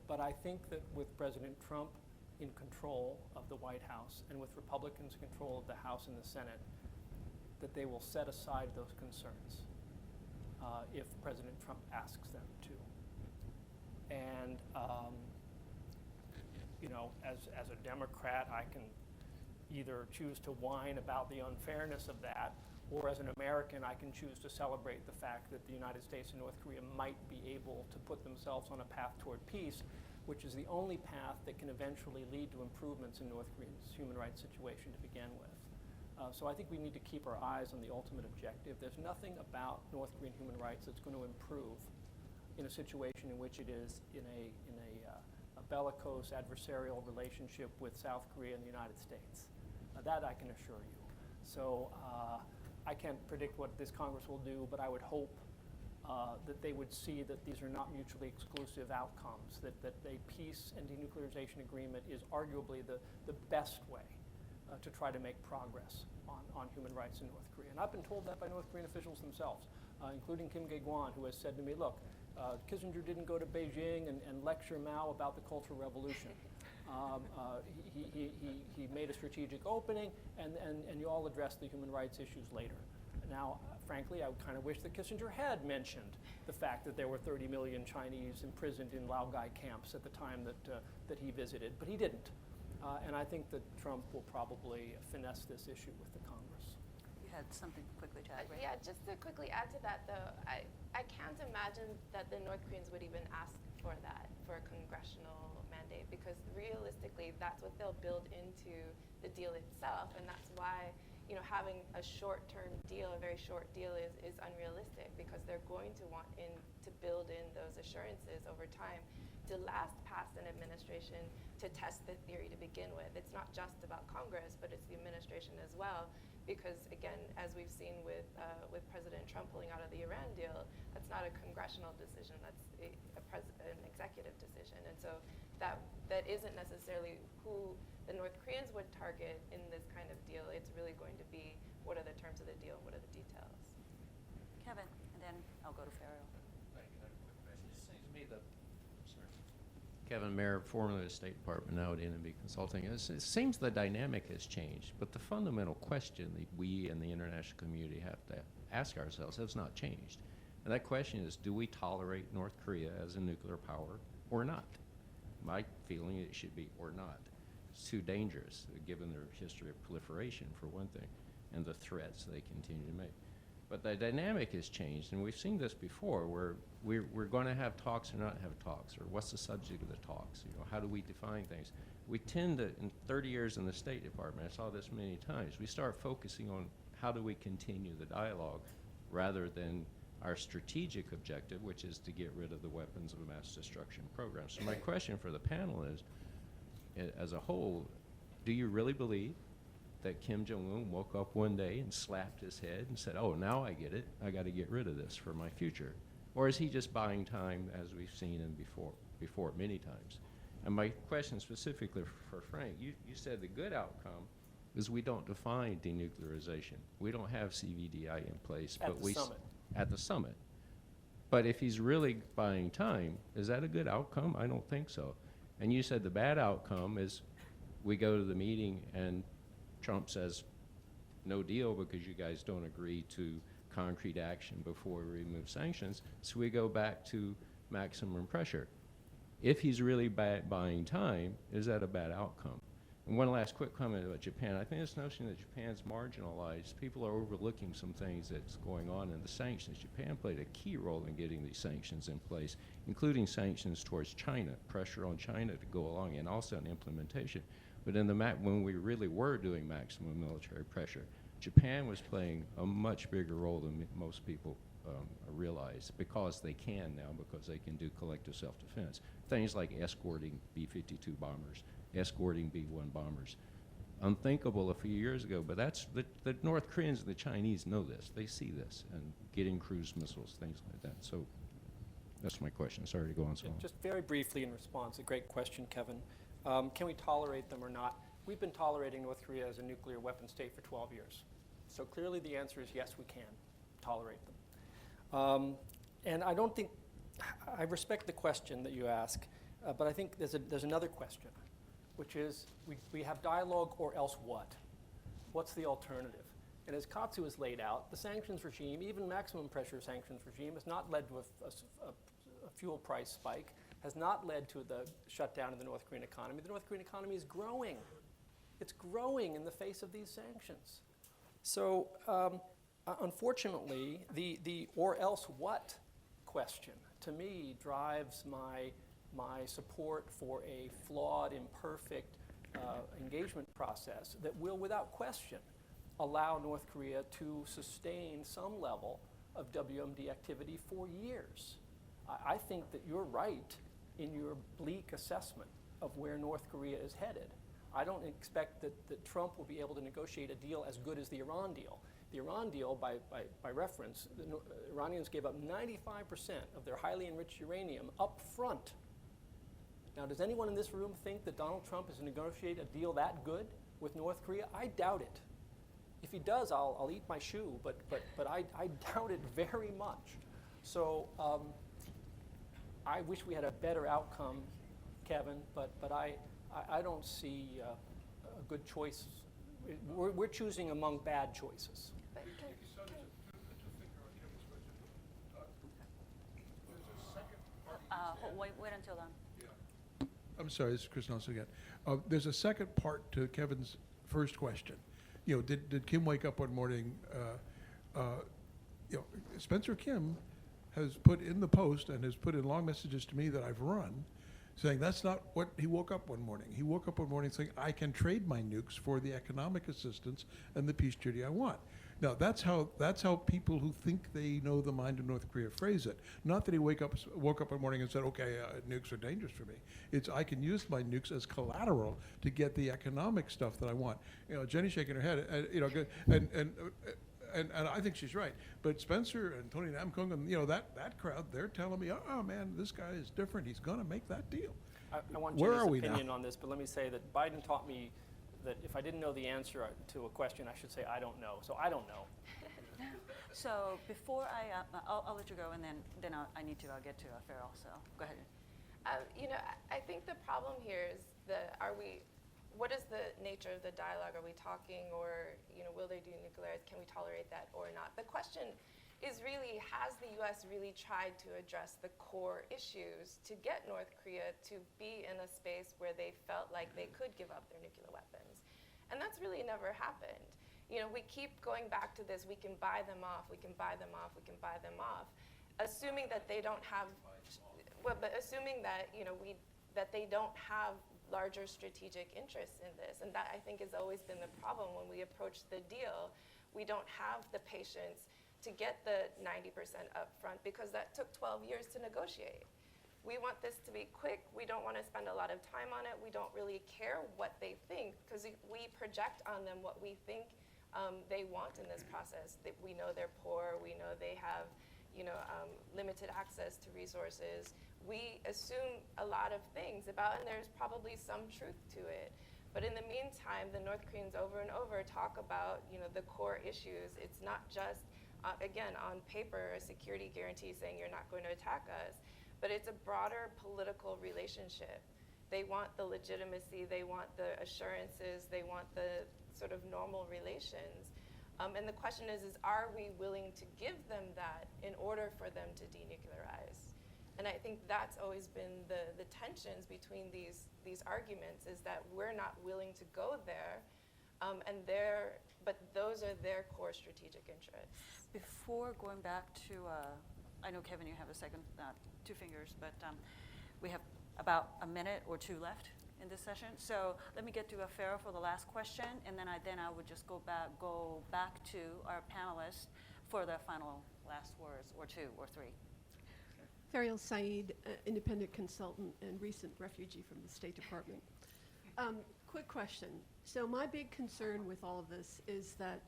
Speaker 2: But I think that with President Trump in control of the White House and with Republicans in control of the House and the Senate, that they will set aside those concerns if President Trump asks them to. And you know, as a Democrat, I can either choose to whine about the unfairness of that, or as an American, I can choose to celebrate the fact that the United States and North Korea might be able to put themselves on a path toward peace, which is the only path that can eventually lead to improvements in North Korea's human rights situation to begin with. So I think we need to keep our eyes on the ultimate objective. There's nothing about North Korean human rights that's going to improve in a situation in which it is in a bellicose adversarial relationship with South Korea and the United States. That I can assure you. So I can't predict what this Congress will do, but I would hope that they would see that these are not mutually exclusive outcomes, that a peace and denuclearization agreement is arguably the best way to try to make progress on human rights in North Korea. And I've been told that by North Korean officials themselves, including Kim Dae-gwan, who has said to me, look, Kissinger didn't go to Beijing and lecture Mao about the Cultural Revolution. He made a strategic opening, and you all addressed the human rights issues later. Now, frankly, I kind of wish that Kissinger had mentioned the fact that there were 30 million Chinese imprisoned in Laogai camps at the time that he visited, but he didn't. And I think that Trump will probably finesse this issue with the Congress.
Speaker 1: You had something quickly to add, right?
Speaker 3: Yeah, just to quickly add to that, though, I can't imagine that the North Koreans would even ask for that, for a congressional mandate, because realistically, that's what they'll build into the deal itself, and that's why, you know, having a short-term deal, a very short deal, is unrealistic, because they're going to want to build in those assurances over time to last past an administration, to test the theory to begin with. It's not just about Congress, but it's the administration as well, because again, as we've seen with President Trump pulling out of the Iran deal, that's not a congressional decision, that's an executive decision. And so that isn't necessarily who the North Koreans would target in this kind of deal. It's really going to be, what are the terms of the deal, what are the details?
Speaker 1: Kevin, and then I'll go to Farrell.
Speaker 9: Thank you. I have a quick question. It just seems to me that, sorry. Kevin Mayer, formerly of the State Department, now at N&B Consulting. It seems the dynamic has changed, but the fundamental question that we and the international community have to ask ourselves has not changed. And that question is, do we tolerate North Korea as a nuclear power or not? My feeling it should be or not. It's too dangerous, given their history of proliferation, for one thing, and the threats they continue to make. But the dynamic has changed, and we've seen this before, where we're going to have talks or not have talks, or what's the subject of the talks? You know, how do we define things? We tend to, in 30 years in the State Department, I saw this many times, we start focusing on how do we continue the dialogue rather than our strategic objective, which is to get rid of the weapons of mass destruction program. So my question for the panel is, as a whole, do you really believe that Kim Jong-un woke up one day and slapped his head and said, oh, now I get it, I got to get rid of this for my future? Or is he just buying time, as we've seen him before many times? And my question specifically for Frank, you said the good outcome is we don't define denuclearization. We don't have CVDI in place.
Speaker 2: At the summit.
Speaker 9: At the summit. But if he's really buying time, is that a good outcome? I don't think so. And you said the bad outcome is we go to the meeting and Trump says, no deal because you guys don't agree to concrete action before we remove sanctions, so we go back to maximum pressure. If he's really buying time, is that a bad outcome? And one last quick comment about Japan. I think this notion that Japan's marginalized, people are overlooking some things that's going on in the sanctions. Japan played a key role in getting these sanctions in place, including sanctions towards China, pressure on China to go along, and also an implementation. But in the when we really were doing maximum military pressure, Japan was playing a much bigger role than most people realize, because they can now, because they can do collective self-defense. Things like escorting B-52 bombers, escorting B-1 bombers. Unthinkable a few years ago, but that's the North Koreans and the Chinese know this. They see this, and getting cruise missiles, things like that. So that's my question. Sorry to go on so long.
Speaker 2: Just very briefly in response, a great question, Kevin. Can we tolerate them or not? We've been tolerating North Korea as a nuclear weapon state for 12 years. So clearly the answer is yes, we can tolerate them. And I don't think, I respect the question that you ask, but I think there's another question, which is we have dialogue or else what? What's the alternative? And as KATSU has laid out, the sanctions regime, even maximum pressure sanctions regime, has not led to a fuel price spike, has not led to the shutdown of the North Korean economy. The North Korean economy is growing. It's growing in the face of these sanctions. So unfortunately, the or else what question, to me, drives my support for a flawed, imperfect engagement process that will, without question, allow North Korea to sustain some level of WMD activity for years. I think that you're right in your bleak assessment of where North Korea is headed. I don't expect that Trump will be able to negotiate a deal as good as the Iran deal. The Iran deal, by reference, the Iranians gave up 95% of their highly enriched uranium up front. Now, does anyone in this room think that Donald Trump is going to negotiate a deal that good with North Korea? I doubt it. If he does, I'll eat my shoe, but I doubt it very much. So I wish we had a better outcome, Kevin, but I don't see a good choice. We're choosing among bad choices.
Speaker 1: Wait until then.
Speaker 6: I'm sorry, this is Chris Nelson again. There's a second part to Kevin's first question. You know, did Kim wake up one morning? You know, Spencer Kim has put in the Post and has put in long messages to me that I've run, saying that's not what he woke up one morning. He woke up one morning saying, I can trade my nukes for the economic assistance and the peace treaty I want. Now, that's how people who think they know the mind of North Korea phrase it. Not that he woke up one morning and said, okay, nukes are dangerous for me. It's I can use my nukes as collateral to get the economic stuff that I want. You know, Jenny's shaking her head, you know, and I think she's right. But Spencer and Tony Namkung and, you know, that crowd, they're telling me, oh man, this guy is different. He's going to make that deal.
Speaker 2: I want
Speaker 6: Where
Speaker 2: Jenny's
Speaker 6: are we
Speaker 2: opinion
Speaker 6: now?
Speaker 2: on this, but let me say that Biden taught me that if I didn't know the answer to a question, I should say I don't know. So I don't know.
Speaker 1: So before I'll let you go, and then I need to get to Farrell. So go ahead.
Speaker 3: You know, I think the problem here is what is the nature of the dialogue? Are we talking, or, you know, will they denuclearize? Can we tolerate that or not? The question is really, has the U.S. really tried to address the core issues to get North Korea to be in a space where they felt like they could give up their nuclear weapons? And that's really never happened. You know, we keep going back to this, we can buy them off, we can buy them off, we can buy them off, assuming that they don't have, well, but assuming that, you know, that they don't have larger strategic interests in this. And that, I think, has always been the problem when we approach the deal. We don't have the patience to get the 90% up front because that took 12 years to negotiate. We want this to be quick. We don't want to spend a lot of time on it. We don't really care what they think because we project on them what we think they want in this process. We know they're poor. We know they have, you know, limited access to resources. We assume a lot of things about, and there's probably some truth to it. But in the meantime, the North Koreans over and over talk about, you know, the core issues. It's not just again, on paper, a security guarantee saying you're not going to attack us, but it's a broader political relationship. They want the legitimacy, they want the assurances, they want the sort of normal relations. And the question is are we willing to give them that in order for them to denuclearize? And I think that's always been the tensions between these arguments is that we're not willing to go there, but those are their core strategic interests.
Speaker 1: Before going back to, I know, Kevin, you have a second, 2 fingers, but we have about a minute or 2 left in this session. So let me get to Farrell for the last question, and then I would just go back to our panelists for the final last words, or 2 or 3.
Speaker 10: Fariel Saeed, independent consultant and recent refugee from the State Department. Quick question. So my big concern with all of this is that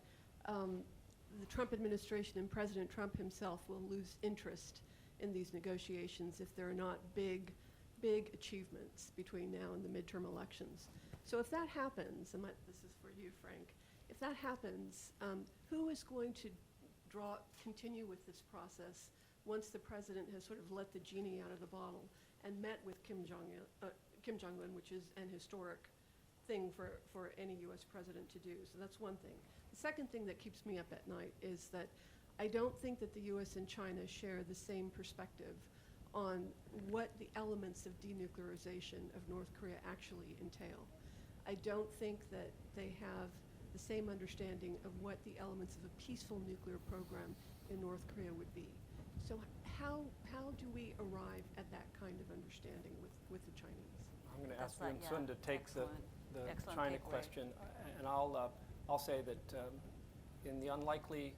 Speaker 10: the Trump administration and President Trump himself will lose interest in these negotiations if there are not big achievements between now and the midterm elections. So if that happens, and this is for you, Frank, if that happens, who is going to continue with this process once the president has sort of let the genie out of the bottle and met with Kim Jong-un, which is an historic thing for any U.S. president to do? So that's one thing. The second thing that keeps me up at night is that I don't think that the U.S. and China share the same perspective on what the elements of denuclearization of North Korea actually entail. I don't think that they have the same understanding of what the elements of a peaceful nuclear program in North Korea would be. So how do we arrive at that kind of understanding with the Chinese?
Speaker 2: I'm going to ask
Speaker 1: That's
Speaker 2: Yun Sun to take the
Speaker 1: Excellent
Speaker 2: China
Speaker 1: takeaway.
Speaker 2: question, and I'll say that in the unlikely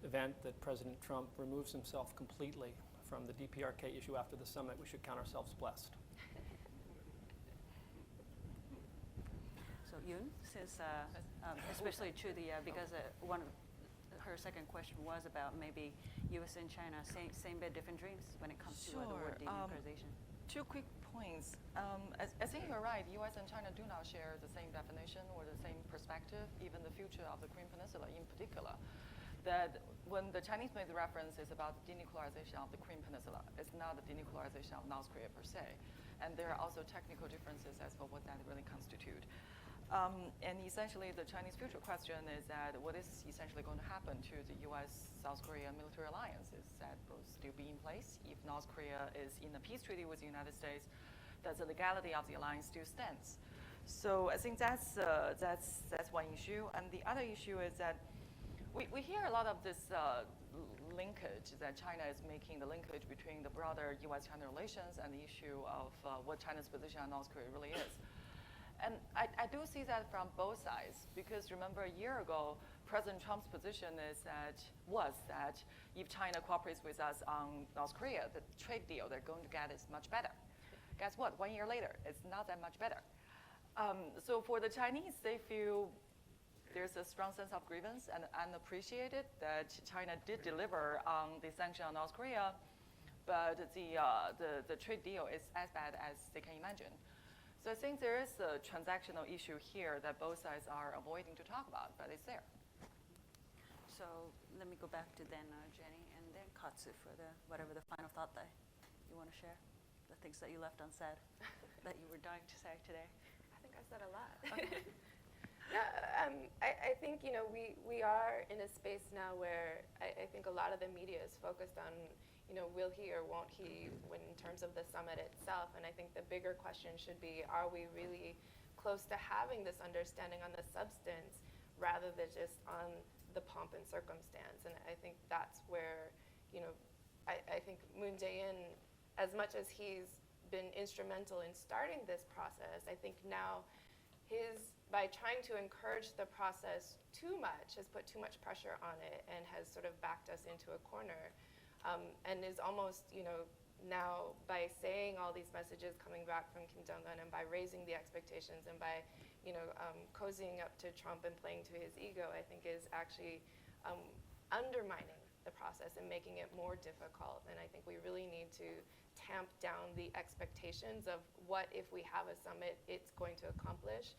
Speaker 2: event that President Trump removes himself completely from the DPRK issue after the summit, we should count ourselves blessed.
Speaker 1: So Yun, since especially to the because one of her second question was about maybe U.S. and China same bit different dreams when it comes to the word denuclearization.
Speaker 4: 2 quick points. I think you're right. U.S. and China do not share the same definition or the same perspective, even the future of the Korean Peninsula in particular. That when the Chinese made the reference, it's about the denuclearization of the Korean Peninsula. It's not the denuclearization of North Korea per se. And there are also technical differences as for what that really constitutes. And essentially, the Chinese future question is that what is essentially going to happen to the U.S.-South Korea military alliance? Is that will still be in place? If North Korea is in a peace treaty with the United States, does the legality of the alliance still stands? So I think that's one issue. And the other issue is that we hear a lot of this linkage that China is making the linkage between the broader U.S.-China relations and the issue of what China's position on North Korea really is. And I do see that from both sides, because remember a year ago, President Trump's position was that if China cooperates with us on North Korea, the trade deal they're going to get is much better. Guess what? 1 year later, it's not that much better. So for the Chinese, they feel there's a strong sense of grievance and unappreciated that China did deliver on the sanction on North Korea, but the trade deal is as bad as they can imagine. So I think there is a transactional issue here that both sides are avoiding to talk about, but it's there.
Speaker 1: So let me go back to then Jenny and then KATSU for whatever the final thought that you want to share, the things that you left unsaid that you were dying to say today.
Speaker 3: I think I said a lot. I think we are in a space now where I think a lot of the media is focused on will he or won't he in terms of the summit itself, and I think the bigger question should be, are we really close to having this understanding on the substance rather than just on the pomp and circumstance? And I think that's where I think Moon Jae-in, as much as he's been instrumental in starting this process, I think now by trying to encourage the process too much, has put too much pressure on it and has sort of backed us into a corner. And is almost, now by saying all these messages coming back from Kim Jong-un and by raising the expectations and by, cozying up to Trump and playing to his ego, I think is actually undermining the process and making it more difficult. And I think we really need to tamp down the expectations of what, if we have a summit, it's going to accomplish.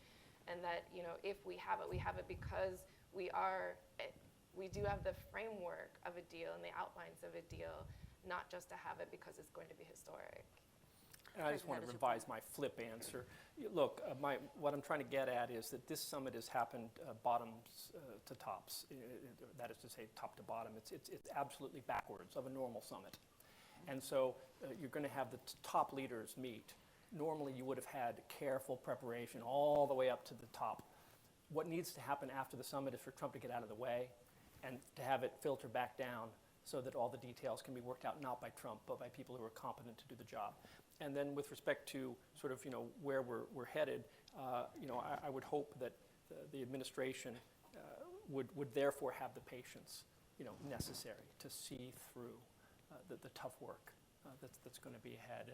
Speaker 3: And that, if we have it because we do have the framework of a deal and the outlines of a deal, not just to have it because it's going to be historic.
Speaker 2: And I just want to revise my flip answer. Look, what I'm trying to get at is that this summit has happened bottoms to tops. That is to say, top to bottom. It's absolutely backwards of a normal summit. And so you're going to have the top leaders meet. Normally you would have had careful preparation all the way up to the top. What needs to happen after the summit is for Trump to get out of the way and to have it filter back down so that all the details can be worked out, not by Trump, but by people who are competent to do the job. And then with respect to sort of, where we're headed, I would hope that the administration would therefore have the patience, necessary to see through the tough work that's going to be ahead.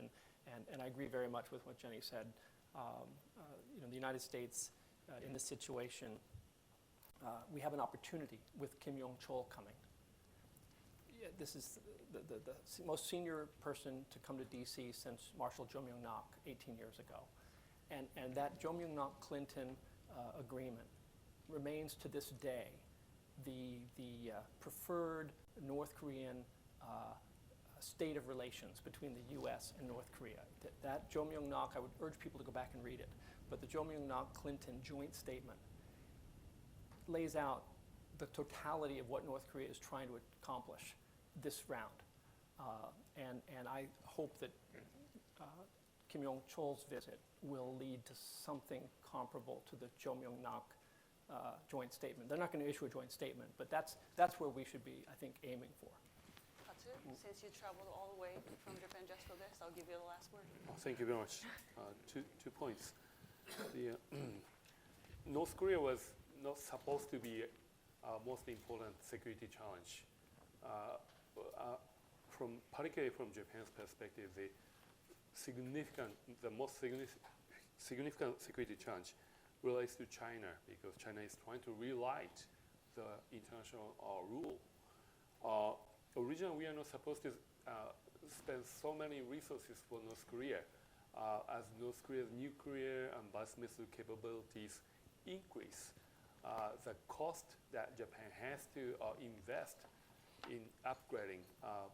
Speaker 2: And I agree very much with what Jenny said. The United States in this situation, we have an opportunity with Kim Yong-chol coming. This is the most senior person to come to D.C. since Marshal Jo-myung-nok 18 years ago. And that Jo-myung-nok-Clinton agreement remains to this day the preferred North Korean state of relations between the U.S. and North Korea. That Jo-myung-nok, I would urge people to go back and read it, but the Jo-myung-nok-Clinton joint statement lays out the totality of what North Korea is trying to accomplish this round. And I hope that Kim Yong-chol's visit will lead to something comparable to the Jo Myung-nak joint statement. They're not going to issue a joint statement, but that's where we should be, I think, aiming for.
Speaker 1: Katsu, since you traveled all the way from Japan just for this, I'll give you the last word.
Speaker 5: Thank you very much. Two points. The North Korea was not supposed to be our most important security challenge. Particularly from Japan's perspective, the most significant security challenge relates to China, because China is trying to rewrite the international rule. Originally, we are not supposed to spend so many resources for North Korea. As North Korea's nuclear and ballistic missile capabilities increase, the cost that Japan has to invest in upgrading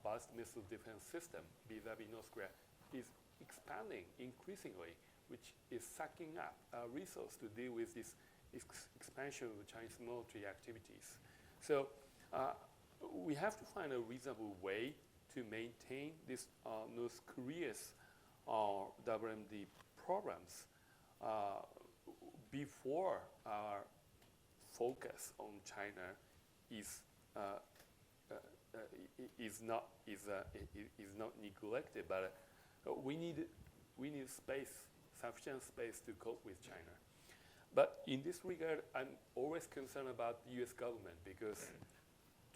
Speaker 5: ballistic missile defense system vis-a-vis North Korea is expanding increasingly, which is sucking up resources to deal with this expansion of Chinese military activities. So we have to find a reasonable way to maintain this North Korea's WMD programs before our focus on China is not neglected, but we need sufficient space to cope with China. But in this regard, I'm always concerned about the U.S. government, because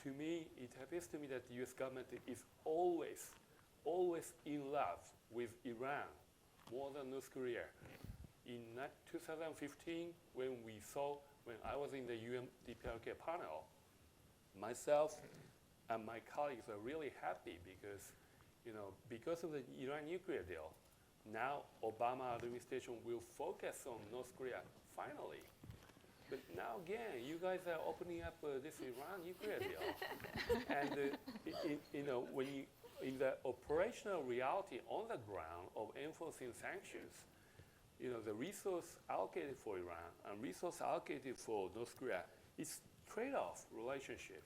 Speaker 5: to me, it appears to me that the U.S. government is always in love with Iran more than North Korea. In 2015, when I was in the UN DPRK panel, myself and my colleagues are really happy because of the Iran nuclear deal. Now, Obama administration will focus on North Korea finally. But now again, you guys are opening up this Iran nuclear deal, and when you in the operational reality on the ground of enforcing sanctions, the resource allocated for Iran and resource allocated for North Korea is trade-off relationship.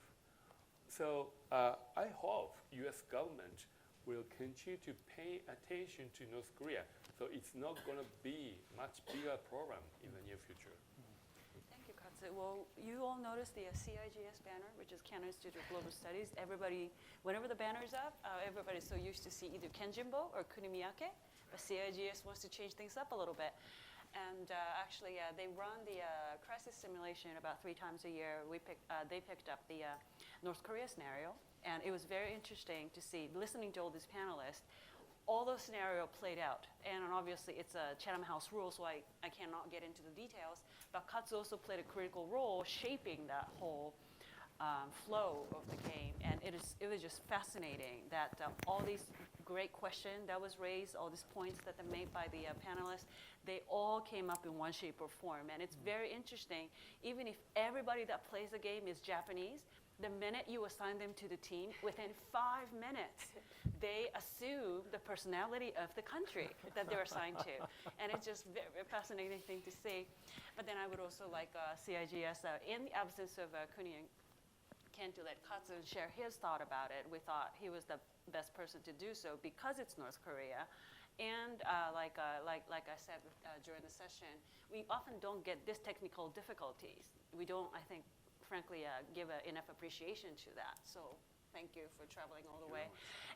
Speaker 5: So I hope U.S. government will continue to pay attention to North Korea, so it's not going to be much bigger problem in the near future.
Speaker 1: Thank you, Katsu. Well, you all noticed the CIGS banner, which is Canada Institute of Global Studies. Everybody, whenever the banner's up, everybody's so used to see either Kenjimbo or Kunimiyake, but CIGS wants to change things up a little bit. And actually, they run the crisis simulation about 3 times a year. They picked up the North Korea scenario, and it was very interesting to see, listening to all these panelists, all those scenarios played out. And obviously, it's a Chatham House rule, so I cannot get into the details. But KATSU also played a critical role shaping that whole flow of the game. And it was just fascinating that all these great questions that was raised, all these points that they made by the panelists, they all came up in one shape or form. And it's very interesting, even if everybody that plays the game is Japanese, the minute you assign them to the team, within 5 minutes, they assume the personality of the country that they're assigned to. And it's just a very fascinating thing to see. But then I would also like CIGS, in the absence of Kuni and Ken, to let Katsu share his thought about it. We thought he was the best person to do so because it's North Korea. And like I said during the session, we often don't get this technical difficulties. We don't, I think, frankly, give enough appreciation to that. So thank you for traveling all the way.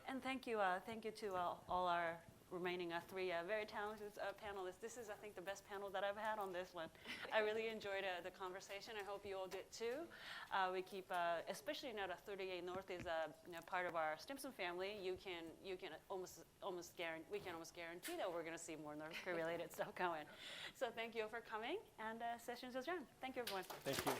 Speaker 1: And thank you to all our remaining 3 very talented panelists. This is, I think, the best panel that I've had on this one. I really enjoyed the conversation. I hope you all did too. We keep, especially now that 38 North is part of our Stimson family, we can almost guarantee that we're going to see more North Korea related stuff going. So thank you for coming, and session's adjourned. Thank you, everyone.
Speaker 2: Thank you.